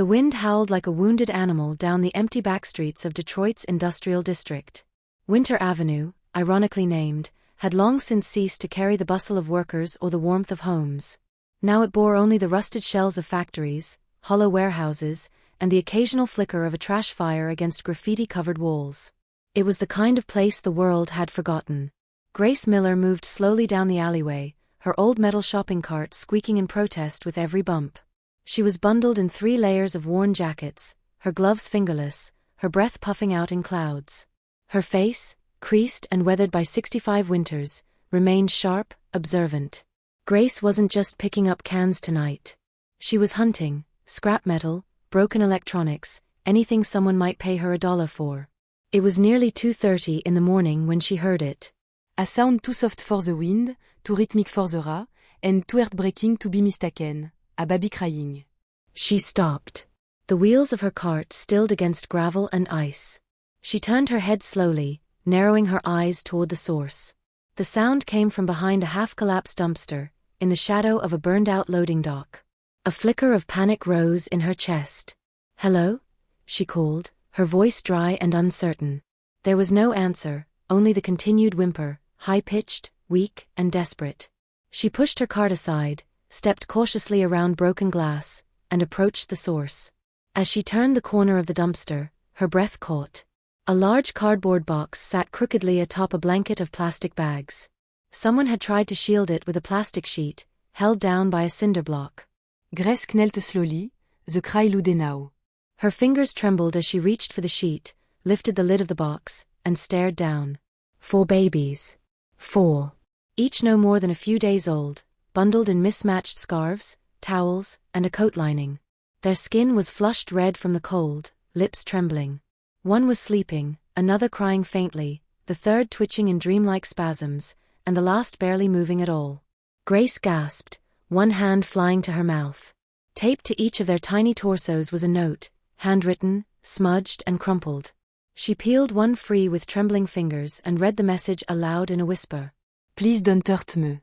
The wind howled like a wounded animal down the empty backstreets of Detroit's industrial district. Winter Avenue, ironically named, had long since ceased to carry the bustle of workers or the warmth of homes. Now it bore only the rusted shells of factories, hollow warehouses, and the occasional flicker of a trash fire against graffiti-covered walls. It was the kind of place the world had forgotten. Grace Miller moved slowly down the alleyway, her old metal shopping cart squeaking in protest with every bump. She was bundled in 3 layers of worn jackets, her gloves fingerless, her breath puffing out in clouds. Her face, creased and weathered by 65 winters, remained sharp, observant. Grace wasn't just picking up cans tonight. She was hunting, scrap metal, broken electronics, anything someone might pay her $1 for. It was nearly 2:30 in the morning when she heard it. A sound too soft for the wind, too rhythmic for the raw, and too heartbreaking to be mistaken. A baby crying. She stopped. The wheels of her cart stilled against gravel and ice. She turned her head slowly, narrowing her eyes toward the source. The sound came from behind a half-collapsed dumpster, in the shadow of a burned-out loading dock. A flicker of panic rose in her chest. "Hello?" she called, her voice dry and uncertain. There was no answer, only the continued whimper, high-pitched, weak, and desperate. She pushed her cart aside, stepped cautiously around broken glass, and approached the source. As she turned the corner of the dumpster, her breath caught. A large cardboard box sat crookedly atop a blanket of plastic bags. Someone had tried to shield it with a plastic sheet, held down by a cinder block. Grace knelt slowly, the cry loudé now. Her fingers trembled as she reached for the sheet, lifted the lid of the box, and stared down. 4 babies. 4. Each no more than a few days old, bundled in mismatched scarves, towels, and a coat lining. Their skin was flushed red from the cold, lips trembling. One was sleeping, another crying faintly, the third twitching in dreamlike spasms, and the last barely moving at all. Grace gasped, one hand flying to her mouth. Taped to each of their tiny torsos was a note, handwritten, smudged and crumpled. She peeled one free with trembling fingers and read the message aloud in a whisper. "Please don't hurt me.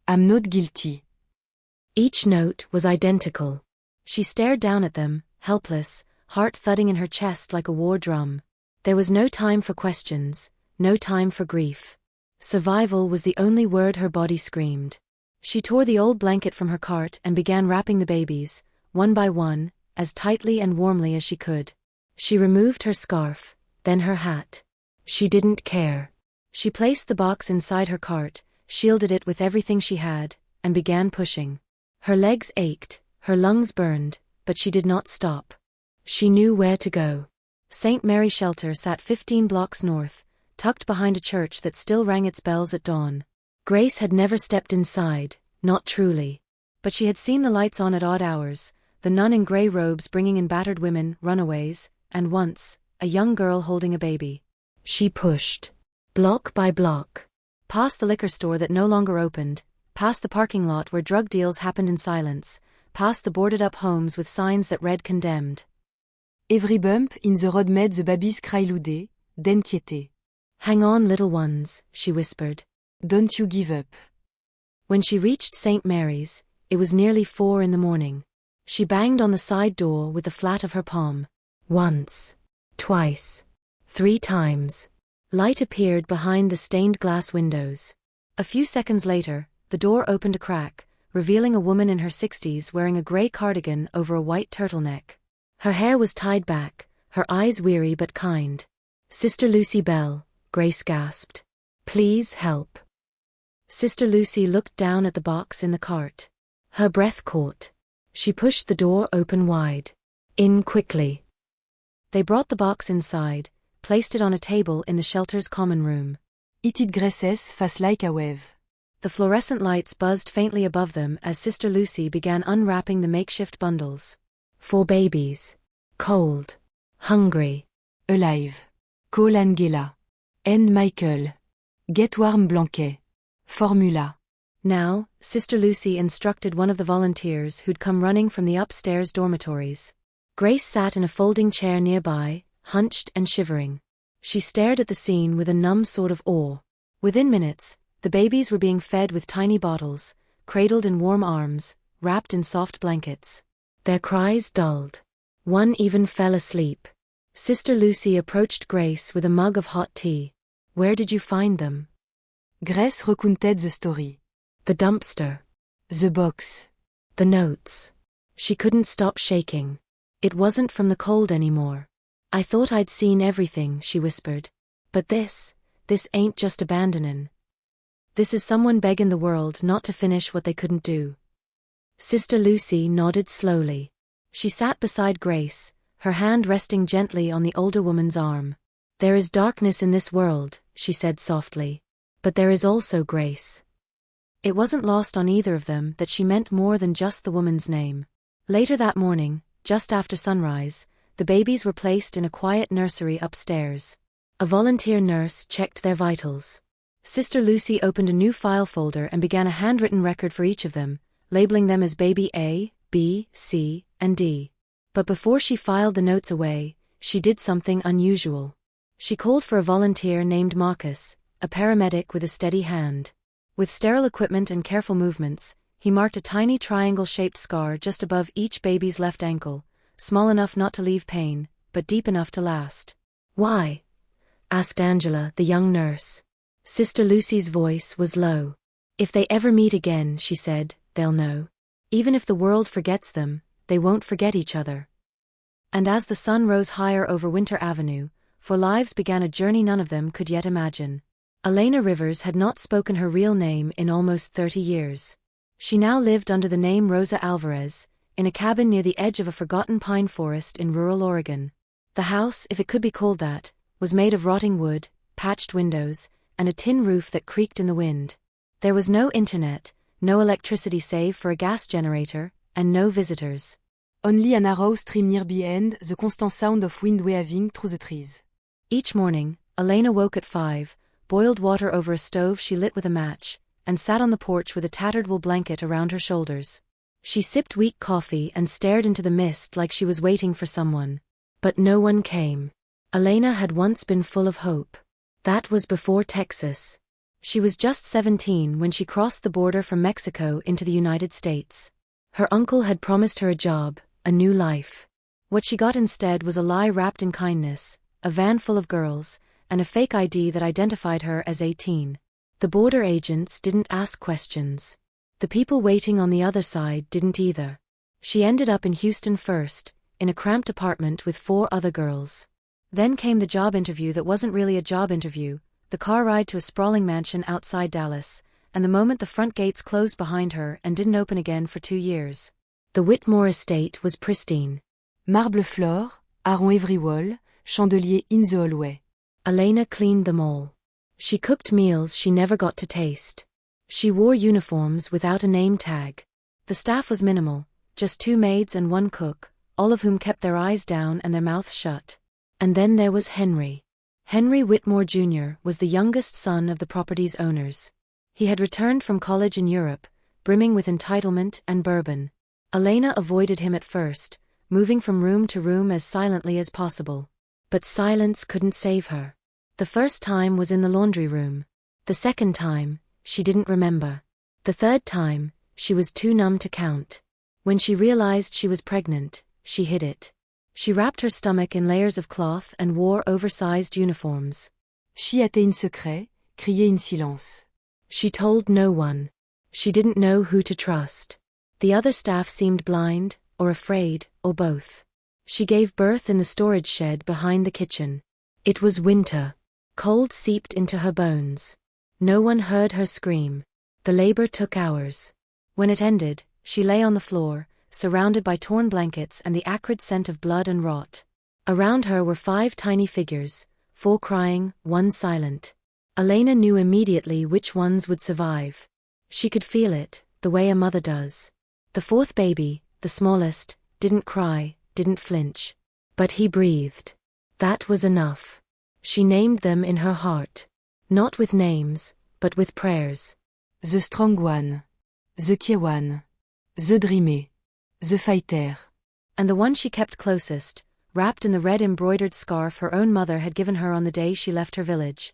I'm not guilty." Each note was identical. She stared down at them, helpless, heart thudding in her chest like a war drum. There was no time for questions, no time for grief. Survival was the only word her body screamed. She tore the old blanket from her cart and began wrapping the babies, one by one, as tightly and warmly as she could. She removed her scarf, then her hat. She didn't care. She placed the box inside her cart, shielded it with everything she had, and began pushing. Her legs ached, her lungs burned, but she did not stop. She knew where to go. St. Mary Shelter sat 15 blocks north, tucked behind a church that still rang its bells at dawn. Grace had never stepped inside, not truly. But she had seen the lights on at odd hours, the nun in gray robes bringing in battered women, runaways, and once, a young girl holding a baby. She pushed. Block by block. Past the liquor store that no longer opened, past the parking lot where drug deals happened in silence, past the boarded-up homes with signs that read condemned. Every bump in the road made the babies cry loudé, d'anxiété. "Hang on, little ones," she whispered. "Don't you give up." When she reached St. Mary's, it was nearly 4 in the morning. She banged on the side door with the flat of her palm. Once. Twice. 3 times. Light appeared behind the stained glass windows. A few seconds later, the door opened a crack, revealing a woman in her 60s wearing a gray cardigan over a white turtleneck. Her hair was tied back, her eyes weary but kind. "Sister Lucy Bell," Grace gasped. "Please help." Sister Lucy looked down at the box in the cart. Her breath caught. She pushed the door open wide. "In quickly." They brought the box inside, placed it on a table in the shelter's common room. It did Grace's face like a wave. The fluorescent lights buzzed faintly above them as Sister Lucy began unwrapping the makeshift bundles. 4 babies. Cold. Hungry. Alive. Call Angela. And Michael. Get warm blanket. Formula. Now, Sister Lucy instructed one of the volunteers who'd come running from the upstairs dormitories. Grace sat in a folding chair nearby, hunched and shivering. She stared at the scene with a numb sort of awe. Within minutes, the babies were being fed with tiny bottles, cradled in warm arms, wrapped in soft blankets. Their cries dulled. One even fell asleep. Sister Lucy approached Grace with a mug of hot tea. Where did you find them? Grace recounted the story. The dumpster. The box. The notes. She couldn't stop shaking. It wasn't from the cold anymore. I thought I'd seen everything, she whispered. But this ain't just abandonin'. This is someone begging the world not to finish what they couldn't do. Sister Lucy nodded slowly. She sat beside Grace, her hand resting gently on the older woman's arm. There is darkness in this world, she said softly. But there is also grace. It wasn't lost on either of them that she meant more than just the woman's name. Later that morning, just after sunrise, the babies were placed in a quiet nursery upstairs. A volunteer nurse checked their vitals. Sister Lucy opened a new file folder and began a handwritten record for each of them, labeling them as baby A, B, C, and D. But before she filed the notes away, she did something unusual. She called for a volunteer named Marcus, a paramedic with a steady hand. With sterile equipment and careful movements, he marked a tiny triangle-shaped scar just above each baby's left ankle, small enough not to leave pain, but deep enough to last. Why? Asked Angela, the young nurse. Sister Lucy's voice was low. If they ever meet again, she said, they'll know. Even if the world forgets them, they won't forget each other. And as the sun rose higher over Winter Avenue, for lives began a journey none of them could yet imagine. Elena Rivers had not spoken her real name in almost 30 years. She now lived under the name Rosa Alvarez, in a cabin near the edge of a forgotten pine forest in rural Oregon. The house, if it could be called that, was made of rotting wood, patched windows, and a tin roof that creaked in the wind. There was no internet, no electricity save for a gas generator, and no visitors. Only a narrow stream nearby and the constant sound of wind waving through the trees. Each morning, Elena woke at 5, boiled water over a stove she lit with a match, and sat on the porch with a tattered wool blanket around her shoulders. She sipped weak coffee and stared into the mist like she was waiting for someone. But no one came. Elena had once been full of hope. That was before Texas. She was just 17 when she crossed the border from Mexico into the United States. Her uncle had promised her a job, a new life. What she got instead was a lie wrapped in kindness, a van full of girls, and a fake ID that identified her as 18. The border agents didn't ask questions. The people waiting on the other side didn't either. She ended up in Houston first, in a cramped apartment with 4 other girls. Then came the job interview that wasn't really a job interview, the car ride to a sprawling mansion outside Dallas, and the moment the front gates closed behind her and didn't open again for 2 years. The Whitmore estate was pristine. Marble floor, aron every wall, chandelier in the hallway. Elena cleaned them all. She cooked meals she never got to taste. She wore uniforms without a name tag. The staff was minimal, just 2 maids and 1 cook, all of whom kept their eyes down and their mouths shut. And then there was Henry. Henry Whitmore Jr. was the youngest son of the property's owners. He had returned from college in Europe, brimming with entitlement and bourbon. Elena avoided him at first, moving from room to room as silently as possible. But silence couldn't save her. The first time was in the laundry room. The second time, she didn't remember. The third time, she was too numb to count. When she realized she was pregnant, she hid it. She wrapped her stomach in layers of cloth and wore oversized uniforms. She était in secret, criait in silence. She told no one. She didn't know who to trust. The other staff seemed blind, or afraid, or both. She gave birth in the storage shed behind the kitchen. It was winter. Cold seeped into her bones. No one heard her scream. The labor took hours. When it ended, she lay on the floor, surrounded by torn blankets and the acrid scent of blood and rot. Around her were 5 tiny figures, 4 crying, 1 silent. Elena knew immediately which ones would survive. She could feel it, the way a mother does. The 4th baby, the smallest, didn't cry, didn't flinch. But he breathed. That was enough. She named them in her heart. Not with names, but with prayers. The strong one. The key one. The dreamer. The fighter. And the one she kept closest, wrapped in the red embroidered scarf her own mother had given her on the day she left her village.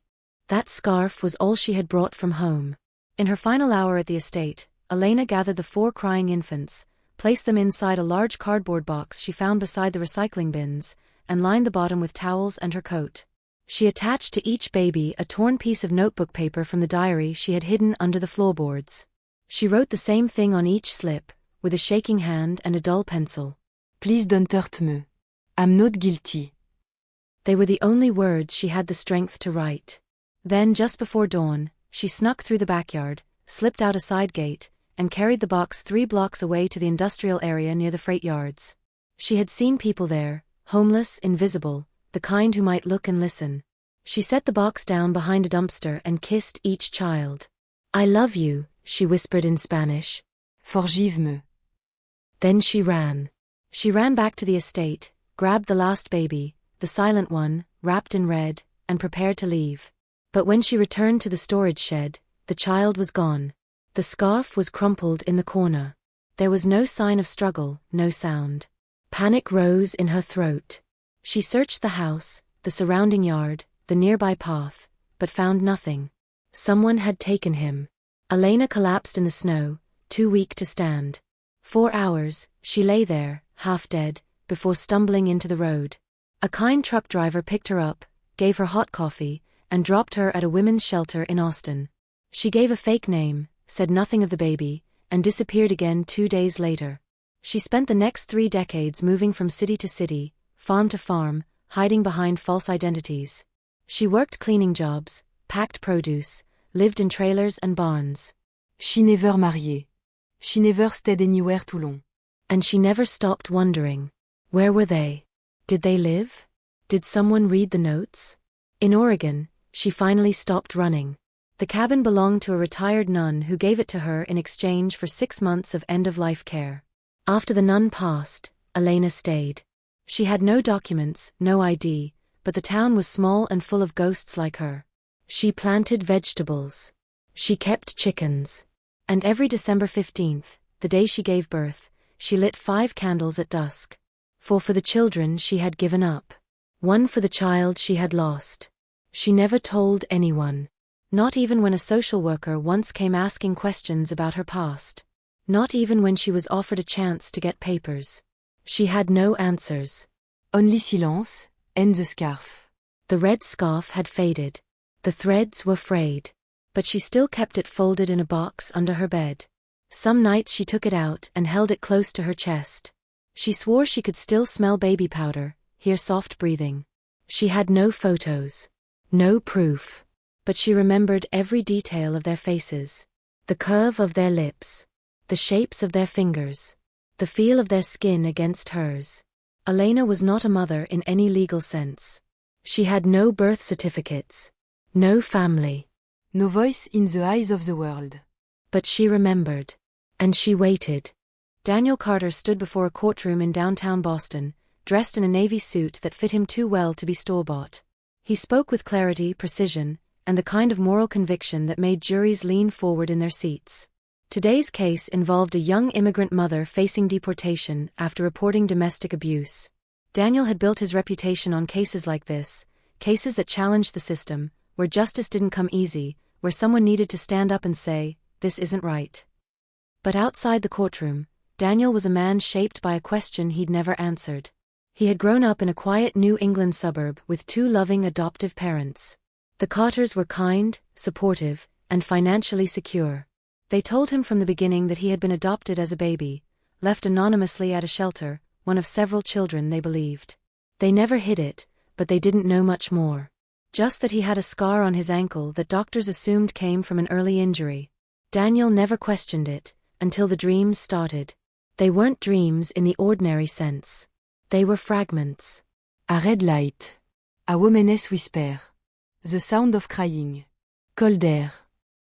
That scarf was all she had brought from home. In her final hour at the estate, Elena gathered the 4 crying infants, placed them inside a large cardboard box she found beside the recycling bins, and lined the bottom with towels and her coat. She attached to each baby a torn piece of notebook paper from the diary she had hidden under the floorboards. She wrote the same thing on each slip, with a shaking hand and a dull pencil. Please don't hurt me. I'm not guilty. They were the only words she had the strength to write. Then, just before dawn, she snuck through the backyard, slipped out a side gate, and carried the box 3 blocks away to the industrial area near the freight yards. She had seen people there, homeless, invisible, the kind who might look and listen. She set the box down behind a dumpster and kissed each child. I love you, she whispered in Spanish. Forgive me. Then she ran. She ran back to the estate, grabbed the last baby, the silent one, wrapped in red, and prepared to leave. But when she returned to the storage shed, the child was gone. The scarf was crumpled in the corner. There was no sign of struggle, no sound. Panic rose in her throat. She searched the house, the surrounding yard, the nearby path, but found nothing. Someone had taken him. Elena collapsed in the snow, too weak to stand. 4 hours, she lay there, half dead, before stumbling into the road. A kind truck driver picked her up, gave her hot coffee, and dropped her at a women's shelter in Austin. She gave a fake name, said nothing of the baby, and disappeared again 2 days later. She spent the next 3 decades moving from city to city, farm to farm, hiding behind false identities. She worked cleaning jobs, packed produce, lived in trailers and barns. She never married. She never stayed anywhere too long. And she never stopped wondering. Where were they? Did they live? Did someone read the notes? In Oregon, she finally stopped running. The cabin belonged to a retired nun who gave it to her in exchange for 6 months of end-of-life care. After the nun passed, Elena stayed. She had no documents, no ID, but the town was small and full of ghosts like her. She planted vegetables. She kept chickens. And every December 15th, the day she gave birth, she lit 5 candles at dusk. 4 for the children she had given up. 1 for the child she had lost. She never told anyone. Not even when a social worker once came asking questions about her past. Not even when she was offered a chance to get papers. She had no answers. Only silence, and the scarf. The red scarf had faded. The threads were frayed. But she still kept it folded in a box under her bed. Some nights she took it out and held it close to her chest. She swore she could still smell baby powder, hear soft breathing. She had no photos. No proof. But she remembered every detail of their faces. The curve of their lips. The shapes of their fingers. The feel of their skin against hers. Elena was not a mother in any legal sense. She had no birth certificates. No family. No voice in the eyes of the world. But she remembered. And she waited. Daniel Carter stood before a courtroom in downtown Boston, dressed in a navy suit that fit him too well to be store-bought. He spoke with clarity, precision, and the kind of moral conviction that made juries lean forward in their seats. Today's case involved a young immigrant mother facing deportation after reporting domestic abuse. Daniel had built his reputation on cases like this, cases that challenged the system, where justice didn't come easy, where someone needed to stand up and say, "This isn't right." But outside the courtroom, Daniel was a man shaped by a question he'd never answered. He had grown up in a quiet New England suburb with 2 loving adoptive parents. The Carters were kind, supportive, and financially secure. They told him from the beginning that he had been adopted as a baby, left anonymously at a shelter, one of several children they believed. They never hid it, but they didn't know much more. Just that he had a scar on his ankle that doctors assumed came from an early injury. Daniel never questioned it, until the dreams started. They weren't dreams in the ordinary sense. They were fragments. A red light. A woman's whisper. The sound of crying. Cold air.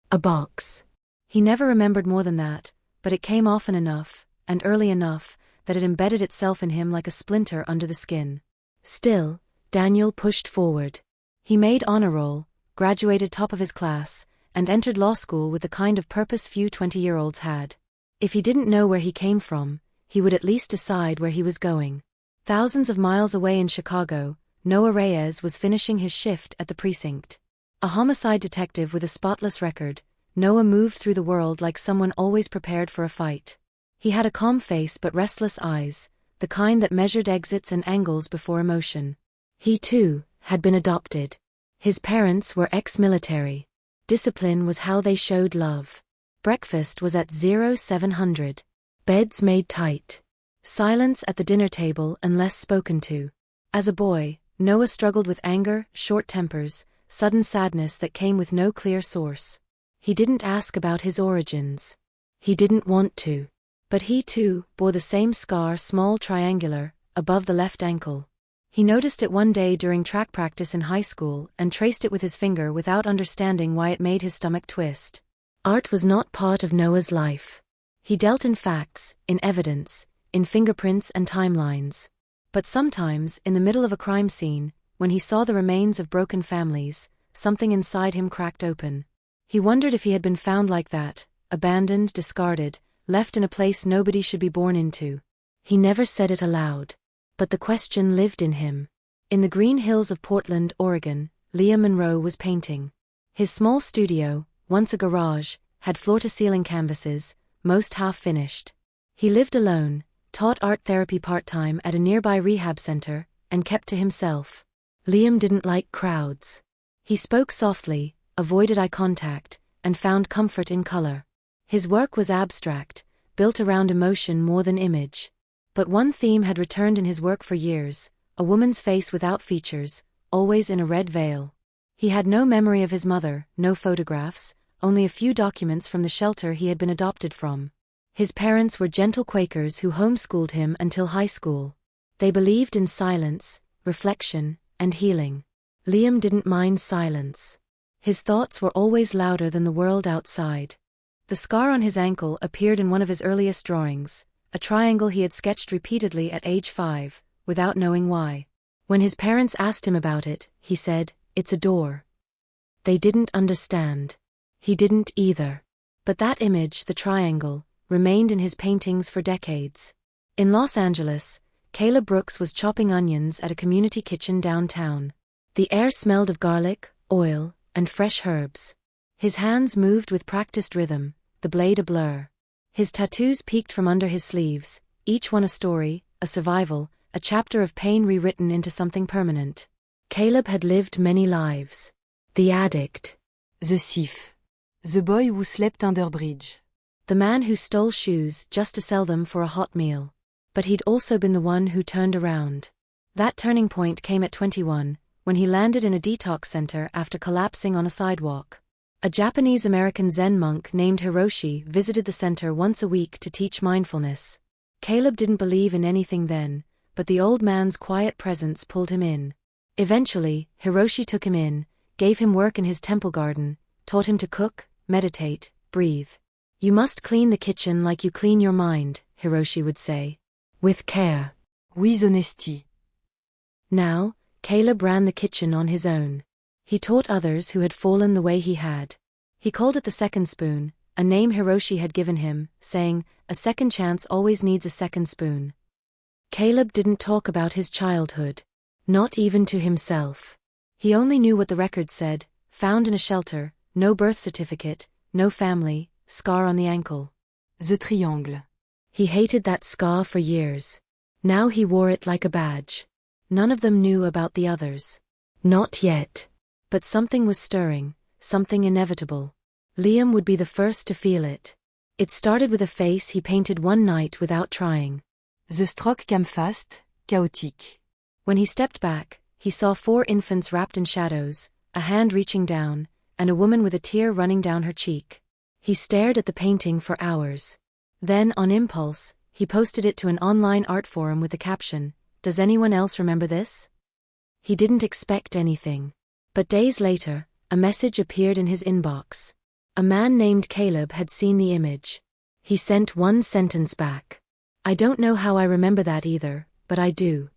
A box. He never remembered more than that, but it came often enough, and early enough, that it embedded itself in him like a splinter under the skin. Still, Daniel pushed forward. He made honor roll, graduated top of his class, and entered law school with the kind of purpose few 20-year-olds had. If he didn't know where he came from, he would at least decide where he was going. Thousands of miles away in Chicago, Noah Reyes was finishing his shift at the precinct. A homicide detective with a spotless record, Noah moved through the world like someone always prepared for a fight. He had a calm face but restless eyes, the kind that measured exits and angles before emotion. He, too, had been adopted. His parents were ex-military. Discipline was how they showed love. Breakfast was at 0700. Beds made tight. Silence at the dinner table unless spoken to. As a boy, Noah struggled with anger, short tempers, sudden sadness that came with no clear source. He didn't ask about his origins. He didn't want to. But he, too, bore the same scar, small, triangular, above the left ankle. He noticed it one day during track practice in high school and traced it with his finger without understanding why it made his stomach twist. Art was not part of Noah's life. He dealt in facts, in evidence, in fingerprints and timelines. But sometimes, in the middle of a crime scene, when he saw the remains of broken families, something inside him cracked open. He wondered if he had been found like that, abandoned, discarded, left in a place nobody should be born into. He never said it aloud. But the question lived in him. In the green hills of Portland, Oregon, Liam Monroe was painting. His small studio, once a garage, had floor-to-ceiling canvases, most half-finished. He lived alone, taught art therapy part-time at a nearby rehab center, and kept to himself. Liam didn't like crowds. He spoke softly, avoided eye contact, and found comfort in color. His work was abstract, built around emotion more than image. But one theme had returned in his work for years, a woman's face without features, always in a red veil. He had no memory of his mother, no photographs, only a few documents from the shelter he had been adopted from. His parents were gentle Quakers who homeschooled him until high school. They believed in silence, reflection, and healing. Liam didn't mind silence. His thoughts were always louder than the world outside. The scar on his ankle appeared in one of his earliest drawings, a triangle he had sketched repeatedly at age 5, without knowing why. When his parents asked him about it, he said, "It's a door." They didn't understand. He didn't either. But that image, the triangle, remained in his paintings for decades. In Los Angeles, Caleb Brooks was chopping onions at a community kitchen downtown. The air smelled of garlic, oil, and fresh herbs. His hands moved with practiced rhythm, the blade a blur. His tattoos peeked from under his sleeves, each one a story, a survival, a chapter of pain rewritten into something permanent. Caleb had lived many lives. The addict. The thief. The boy who slept under bridge. The man who stole shoes just to sell them for a hot meal. But he'd also been the one who turned around. That turning point came at 21, when he landed in a detox center after collapsing on a sidewalk. A Japanese-American Zen monk named Hiroshi visited the center once a week to teach mindfulness. Caleb didn't believe in anything then, but the old man's quiet presence pulled him in. Eventually, Hiroshi took him in, gave him work in his temple garden, taught him to cook, meditate, breathe. "You must clean the kitchen like you clean your mind," Hiroshi would say. "With care. With honesty." Now, Caleb ran the kitchen on his own. He taught others who had fallen the way he had. He called it the second spoon, a name Hiroshi had given him, saying, "A second chance always needs a second spoon." Caleb didn't talk about his childhood. Not even to himself. He only knew what the record said, found in a shelter, no birth certificate, no family, scar on the ankle. The triangle. He hated that scar for years. Now he wore it like a badge. None of them knew about the others. Not yet. But something was stirring, something inevitable. Liam would be the first to feel it. It started with a face he painted one night without trying. The stroke came fast, chaotic. When he stepped back, he saw 4 infants wrapped in shadows, a hand reaching down, and a woman with a tear running down her cheek. He stared at the painting for hours. Then, on impulse, he posted it to an online art forum with the caption, "Does anyone else remember this?" He didn't expect anything. But days later, a message appeared in his inbox. A man named Caleb had seen the image. He sent one sentence back. "I don't know how I remember that either, but I do."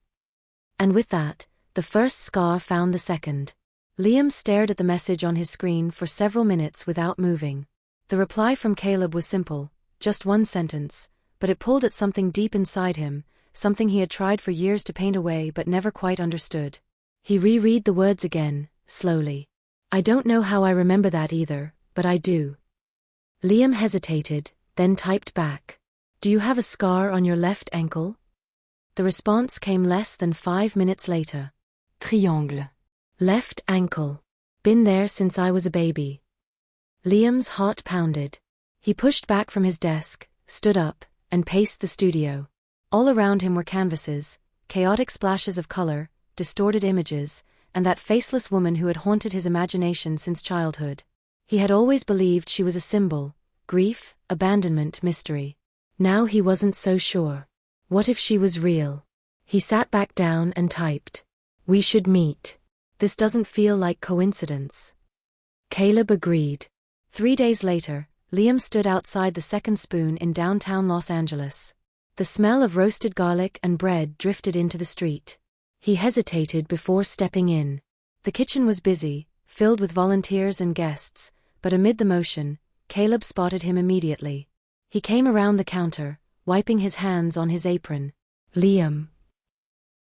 And with that, the first scar found the second. Liam stared at the message on his screen for several minutes without moving. The reply from Caleb was simple, just one sentence, but it pulled at something deep inside him, something he had tried for years to paint away but never quite understood. He reread the words again, slowly. "I don't know how I remember that either, but I do." Liam hesitated, then typed back. Do you have a scar on your left ankle? The response came less than 5 minutes later. Triangle. Left ankle. Been there since I was a baby. Liam's heart pounded. He pushed back from his desk, stood up, and paced the studio. All around him were canvases, chaotic splashes of color, distorted images, and that faceless woman who had haunted his imagination since childhood. He had always believed she was a symbol, grief, abandonment, mystery. Now he wasn't so sure. What if she was real? He sat back down and typed. We should meet. This doesn't feel like coincidence. Caleb agreed. 3 days later, Liam stood outside the Second Spoon in downtown Los Angeles. The smell of roasted garlic and bread drifted into the street. He hesitated before stepping in. The kitchen was busy, filled with volunteers and guests, but amid the motion, Caleb spotted him immediately. He came around the counter, wiping his hands on his apron. Liam.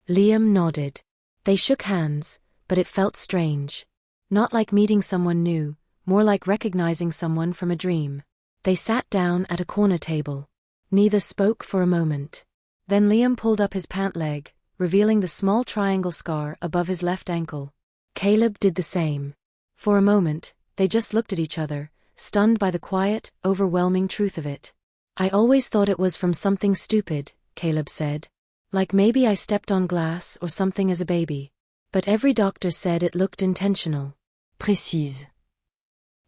Liam nodded. They shook hands, but it felt strange. Not like meeting someone new, more like recognizing someone from a dream. They sat down at a corner table. Neither spoke for a moment. Then Liam pulled up his pant leg, revealing the small triangle scar above his left ankle. Caleb did the same. For a moment, they just looked at each other, stunned by the quiet, overwhelming truth of it. I always thought it was from something stupid, Caleb said. Like maybe I stepped on glass or something as a baby. But every doctor said it looked intentional. Précise.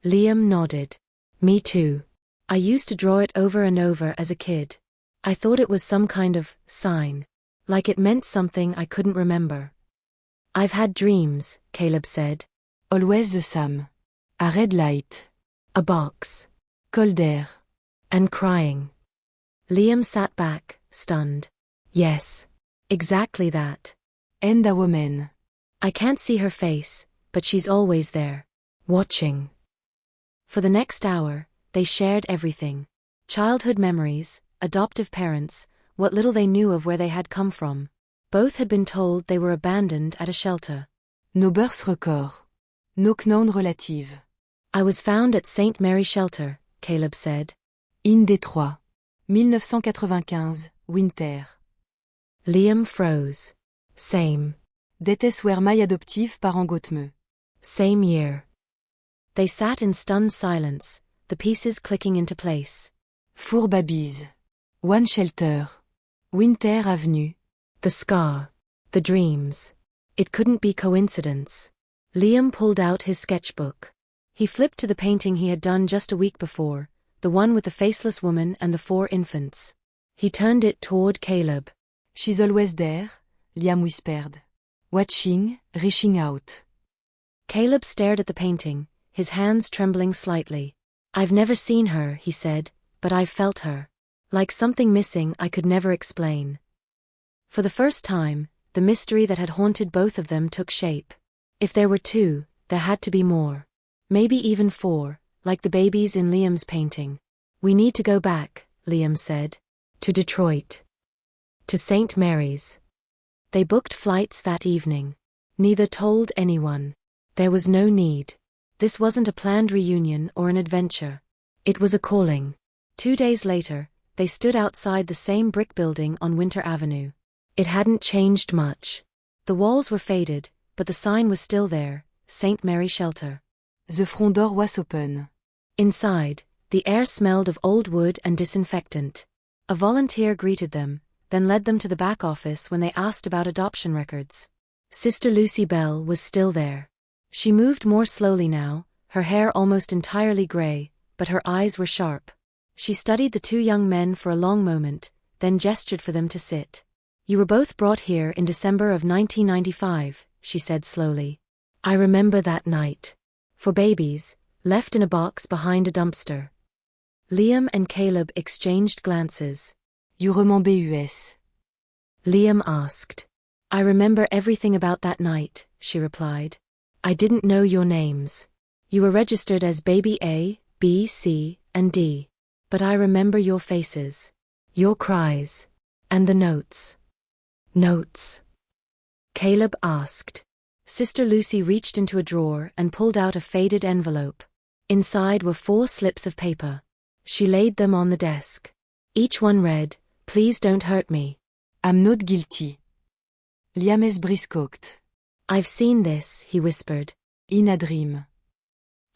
Liam nodded. Me too. I used to draw it over and over as a kid. I thought it was some kind of sign. Like it meant something I couldn't remember. I've had dreams, Caleb said. Always the same. A red light. A box. Cold air. And crying. Liam sat back, stunned. Yes. Exactly that. And a woman. I can't see her face, but she's always there. Watching. For the next hour, they shared everything. Childhood memories, adoptive parents, what little they knew of where they had come from. Both had been told they were abandoned at a shelter. Nos births records. Nos knowns relatives. I was found at St. Mary Shelter, Caleb said. In Détroit. 1995, winter. Liam froze. Same. D'étais were my adoptive parents Gautmeux. Same year. They sat in stunned silence, the pieces clicking into place. Four babies. One shelter. Winter Avenue. The scar. The dreams. It couldn't be coincidence. Liam pulled out his sketchbook. He flipped to the painting he had done just a week before, the one with the faceless woman and the 4 infants. He turned it toward Caleb. She's always there, Liam whispered. Watching, reaching out. Caleb stared at the painting, his hands trembling slightly. I've never seen her, he said, but I've felt her. Like something missing I could never explain. For the first time, the mystery that had haunted both of them took shape. If there were 2, there had to be more. Maybe even 4, like the babies in Liam's painting. We need to go back, Liam said. To Detroit. To St. Mary's. They booked flights that evening. Neither told anyone. There was no need. This wasn't a planned reunion or an adventure. It was a calling. 2 days later, they stood outside the same brick building on Winter Avenue. It hadn't changed much. The walls were faded, but the sign was still there, St. Mary Shelter. The front door was open. Inside, the air smelled of old wood and disinfectant. A volunteer greeted them, then led them to the back office when they asked about adoption records. Sister Lucy Bell was still there. She moved more slowly now, her hair almost entirely gray, but her eyes were sharp. She studied the 2 young men for a long moment, then gestured for them to sit. You were both brought here in December of 1995, she said slowly. I remember that night. For babies, left in a box behind a dumpster. Liam and Caleb exchanged glances. You remember US? Liam asked. I remember everything about that night, she replied. I didn't know your names. You were registered as baby A, B, C, and D. But I remember your faces. Your cries. And the notes. Notes? Caleb asked. Sister Lucy reached into a drawer and pulled out a faded envelope. Inside were 4 slips of paper. She laid them on the desk. Each one read, "Please don't hurt me. I'm not guilty. Liam is briscocked. I've seen this," he whispered. In a dream.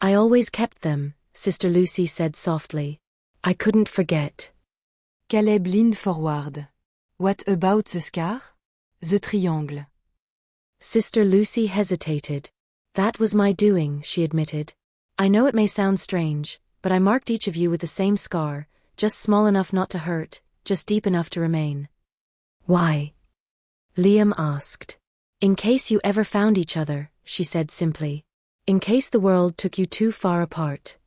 "I always kept them," Sister Lucy said softly. "I couldn't forget." Caleb leaned forward. What about the scar? The triangle. Sister Lucy hesitated. "That was my doing," she admitted. "I know it may sound strange, but I marked each of you with the same scar, just small enough not to hurt, just deep enough to remain." "Why?" Liam asked. "In case you ever found each other," she said simply. "In case the world took you too far apart."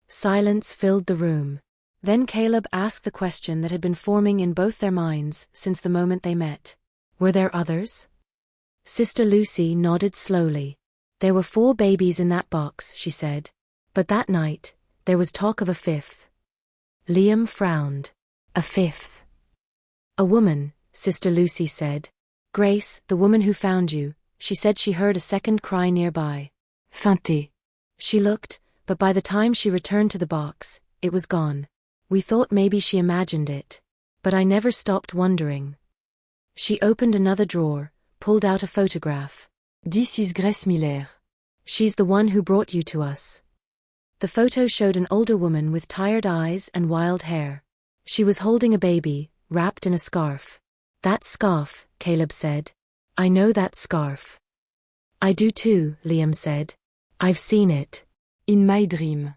Silence filled the room. Then Caleb asked the question that had been forming in both their minds since the moment they met. "Were there others?" Sister Lucy nodded slowly. "There were 4 babies in that box," she said. "But that night, there was talk of a 5th. Liam frowned. "A 5th? "A woman," Sister Lucy said. "Grace, the woman who found you, she said she heard a second cry nearby. Feinté. She looked, but by the time she returned to the box, it was gone. We thought maybe she imagined it. But I never stopped wondering." She opened another drawer, pulled out a photograph. This is Grace Miller. "She's the one who brought you to us." The photo showed an older woman with tired eyes and wild hair. She was holding a baby, wrapped in a scarf. "That scarf," Caleb said. "I know that scarf." "I do too," Liam said. "I've seen it. In my dream."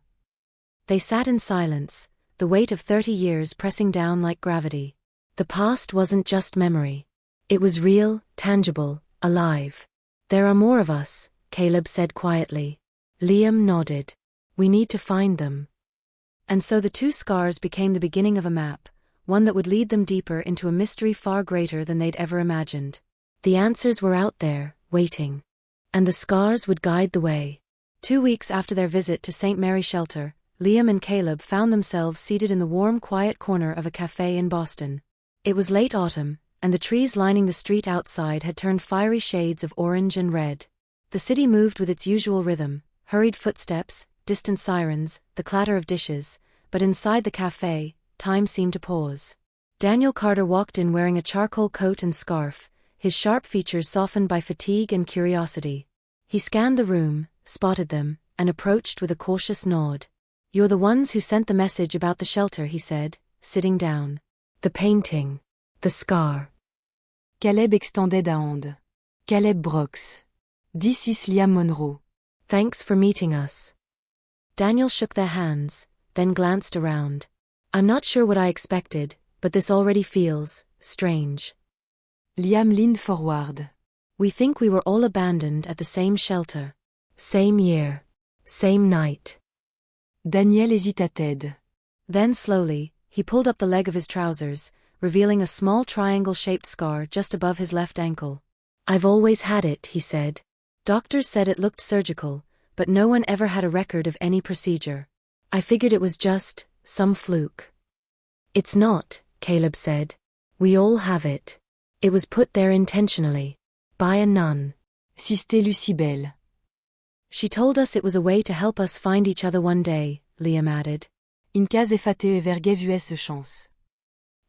They sat in silence, the weight of 30 years pressing down like gravity. The past wasn't just memory. It was real, tangible, alive. "There are more of us," Caleb said quietly. Liam nodded. "We need to find them." And so the 2 scars became the beginning of a map, one that would lead them deeper into a mystery far greater than they'd ever imagined. The answers were out there, waiting. And the scars would guide the way. 2 weeks after their visit to St. Mary Shelter, Liam and Caleb found themselves seated in the warm, quiet corner of a cafe in Boston. It was late autumn, and the trees lining the street outside had turned fiery shades of orange and red. The city moved with its usual rhythm, hurried footsteps, distant sirens, the clatter of dishes, but inside the cafe, time seemed to pause. Daniel Carter walked in wearing a charcoal coat and scarf, his sharp features softened by fatigue and curiosity. He scanned the room, spotted them, and approached with a cautious nod. "You're the ones who sent the message about the shelter," he said, sitting down. "The painting. The scar." Caleb extended a hand. Caleb Brooks. This is Liam Monroe. "Thanks for meeting us." Daniel shook their hands, then glanced around. "I'm not sure what I expected, but this already feels strange." Liam leaned forward. "We think we were all abandoned at the same shelter. Same year. Same night." Daniel hesitated. Then slowly, he pulled up the leg of his trousers, revealing a small triangle-shaped scar just above his left ankle. "I've always had it," he said. "Doctors said it looked surgical, but no one ever had a record of any procedure. I figured it was just some fluke." "It's not," Caleb said. "We all have it. It was put there intentionally. By a nun. Sister Lucibel. She told us it was a way to help us find each other one day," Liam added. In cas effate vergevues chance.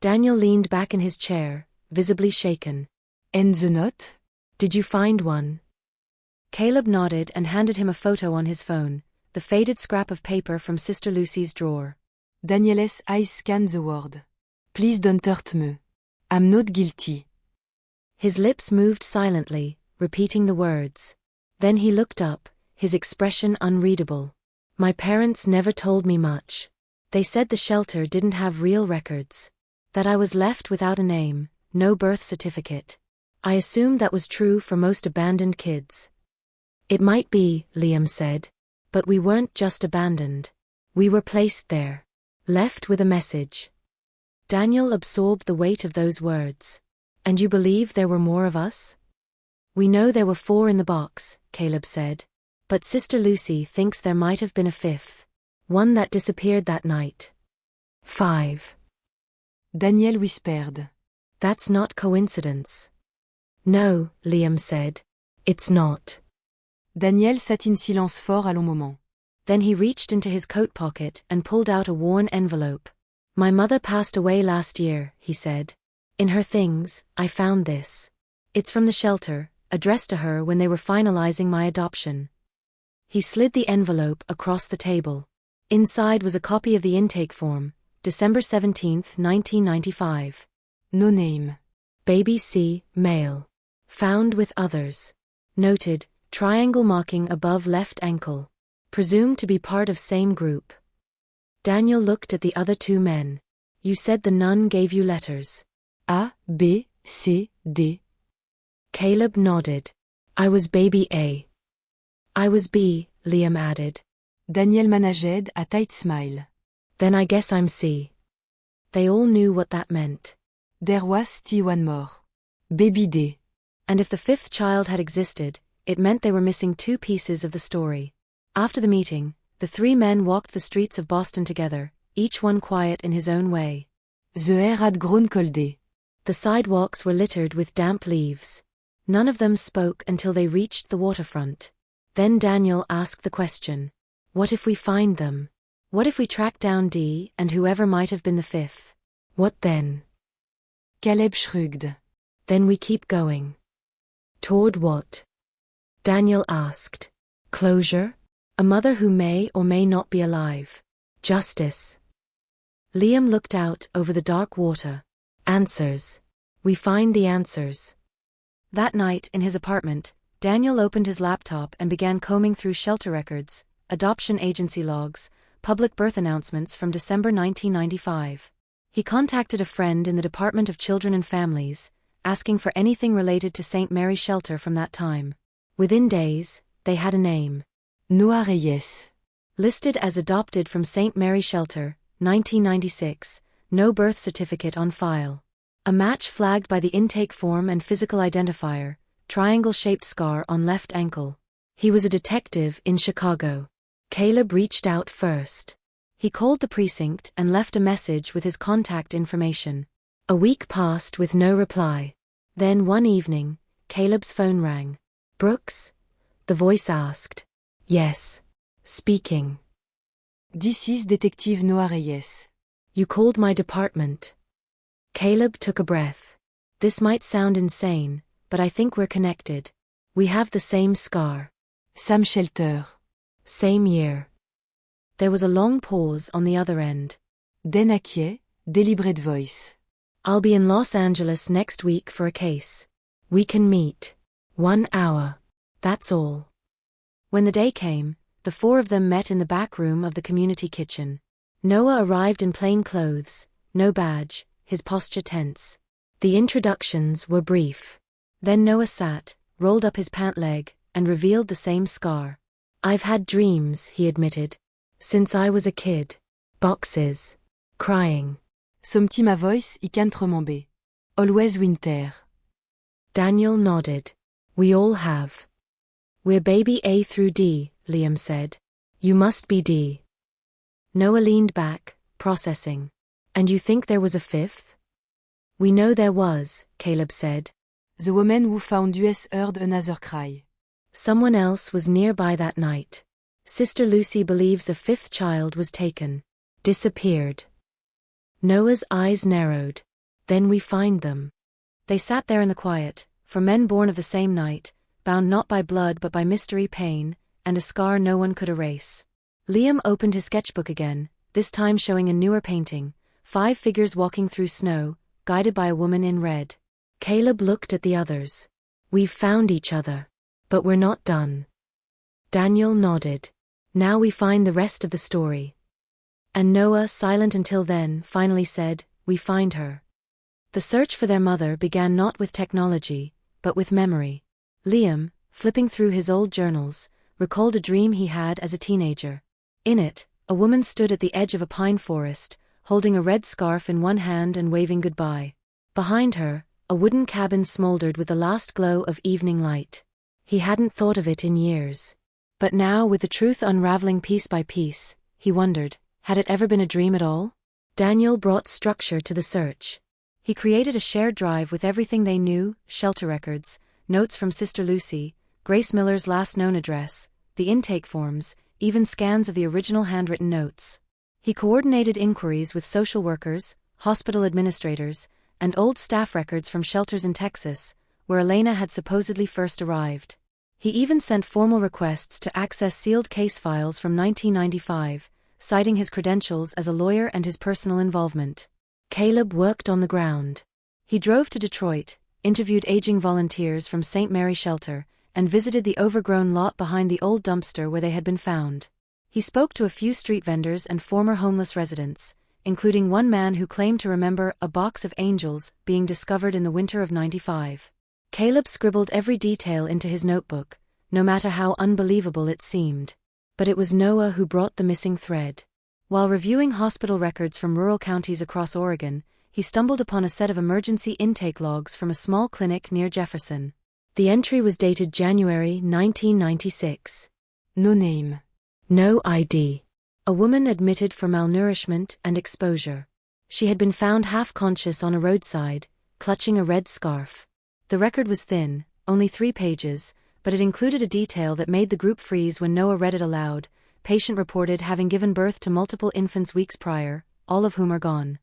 Daniel leaned back in his chair, visibly shaken. And the note? "Did you find one?" Caleb nodded and handed him a photo on his phone, the faded scrap of paper from Sister Lucy's drawer. Daniel's eyes scanned the word. "Please don't hurt me. I'm not guilty." His lips moved silently, repeating the words. Then he looked up, his expression unreadable. "My parents never told me much. They said the shelter didn't have real records. That I was left without a name, no birth certificate. I assumed that was true for most abandoned kids." "It might be," Liam said. "But we weren't just abandoned. We were placed there. Left with a message." Daniel absorbed the weight of those words. "And you believe there were more of us?" "We know there were 4 in the box," Caleb said. "But Sister Lucy thinks there might have been a 5th. One that disappeared that night." 5. Daniel whispered. "That's not coincidence." "No," Liam said. "It's not." Daniel sat in silence fort à long moment. Then he reached into his coat pocket and pulled out a worn envelope. My mother passed away last year, he said. In her things, I found this. It's from the shelter, addressed to her when they were finalizing my adoption. He slid the envelope across the table. Inside was a copy of the intake form, December 17, 1995. No name. Baby C, male. Found with others. Noted, triangle marking above left ankle. Presumed to be part of same group. Daniel looked at the other two men. You said the nun gave you letters. A, B, C, D. Caleb nodded. I was baby A. I was B, Liam added. Daniel managed a tight smile. Then I guess I'm C. They all knew what that meant. There was still one more. Baby D. And if the fifth child had existed, it meant they were missing two pieces of the story. After the meeting, the three men walked the streets of Boston together, each one quiet in his own way. The air had grown colder. The sidewalks were littered with damp leaves. None of them spoke until they reached the waterfront. Then Daniel asked the question. What if we find them? What if we track down D and whoever might have been the fifth? What then? Caleb shrugged. Then we keep going. Toward what? Daniel asked. Closure? A mother who may or may not be alive. Justice. Liam looked out over the dark water. Answers. We find the answers. That night, in his apartment, Daniel opened his laptop and began combing through shelter records, adoption agency logs, public birth announcements from December 1995. He contacted a friend in the Department of Children and Families, asking for anything related to St. Mary's Shelter from that time. Within days, they had a name. Noah Reyes. Listed as adopted from St. Mary's Shelter, 1996, no birth certificate on file. A match flagged by the intake form and physical identifier, triangle-shaped scar on left ankle. He was a detective in Chicago. Caleb reached out first. He called the precinct and left a message with his contact information. A week passed with no reply. Then one evening, Caleb's phone rang. Brooks? The voice asked. Yes. Speaking. This is Detective Noah Reyes. You called my department. Caleb took a breath. This might sound insane, but I think we're connected. We have the same scar. Sam Shelter. Same year. There was a long pause on the other end. Then a quiet, deliberate voice. I'll be in Los Angeles next week for a case. We can meet. 1 hour. That's all. When the day came, the four of them met in the back room of the community kitchen. Noah arrived in plain clothes, no badge, his posture tense. The introductions were brief. Then Noah sat, rolled up his pant leg, and revealed the same scar. I've had dreams, he admitted. Since I was a kid. Boxes. Crying. Sommes-tu ma voice I can't remember. Always winter. Daniel nodded. We all have. We're baby A through D, Liam said. You must be D. Noah leaned back, processing. And you think there was a fifth? We know there was, Caleb said. The woman who found us heard another cry. Someone else was nearby that night. Sister Lucy believes a fifth child was taken. Disappeared. Noah's eyes narrowed. Then we find them. They sat there in the quiet, for men born of the same night, bound not by blood but by mystery, pain, and a scar no one could erase. Liam opened his sketchbook again, this time showing a newer painting, 5 figures walking through snow, guided by a woman in red. Caleb looked at the others. We've found each other. But we're not done. Daniel nodded. Now we find the rest of the story. And Noah, silent until then, finally said, we find her. The search for their mother began not with technology, but with memory. Liam, flipping through his old journals, recalled a dream he had as a teenager. In it, a woman stood at the edge of a pine forest, holding a red scarf in one hand and waving goodbye. Behind her, a wooden cabin smoldered with the last glow of evening light. He hadn't thought of it in years. But now, with the truth unraveling piece by piece, he wondered, had it ever been a dream at all? Daniel brought structure to the search. He created a shared drive with everything they knew, shelter records, notes from Sister Lucy, Grace Miller's last known address, the intake forms, even scans of the original handwritten notes. He coordinated inquiries with social workers, hospital administrators, and old staff records from shelters in Texas, where Elena had supposedly first arrived. He even sent formal requests to access sealed case files from 1995, citing his credentials as a lawyer and his personal involvement. Caleb worked on the ground. He drove to Detroit, interviewed aging volunteers from St. Mary Shelter, and visited the overgrown lot behind the old dumpster where they had been found. He spoke to a few street vendors and former homeless residents, including one man who claimed to remember a box of angels being discovered in the winter of '95. Caleb scribbled every detail into his notebook, no matter how unbelievable it seemed. But it was Noah who brought the missing thread. While reviewing hospital records from rural counties across Oregon, he stumbled upon a set of emergency intake logs from a small clinic near Jefferson. The entry was dated January 1996. No name. No ID. A woman admitted for malnourishment and exposure. She had been found half-conscious on a roadside, clutching a red scarf. The record was thin, only 3 pages, but it included a detail that made the group freeze when Noah read it aloud. Patient reported having given birth to multiple infants weeks prior, all of whom are gone.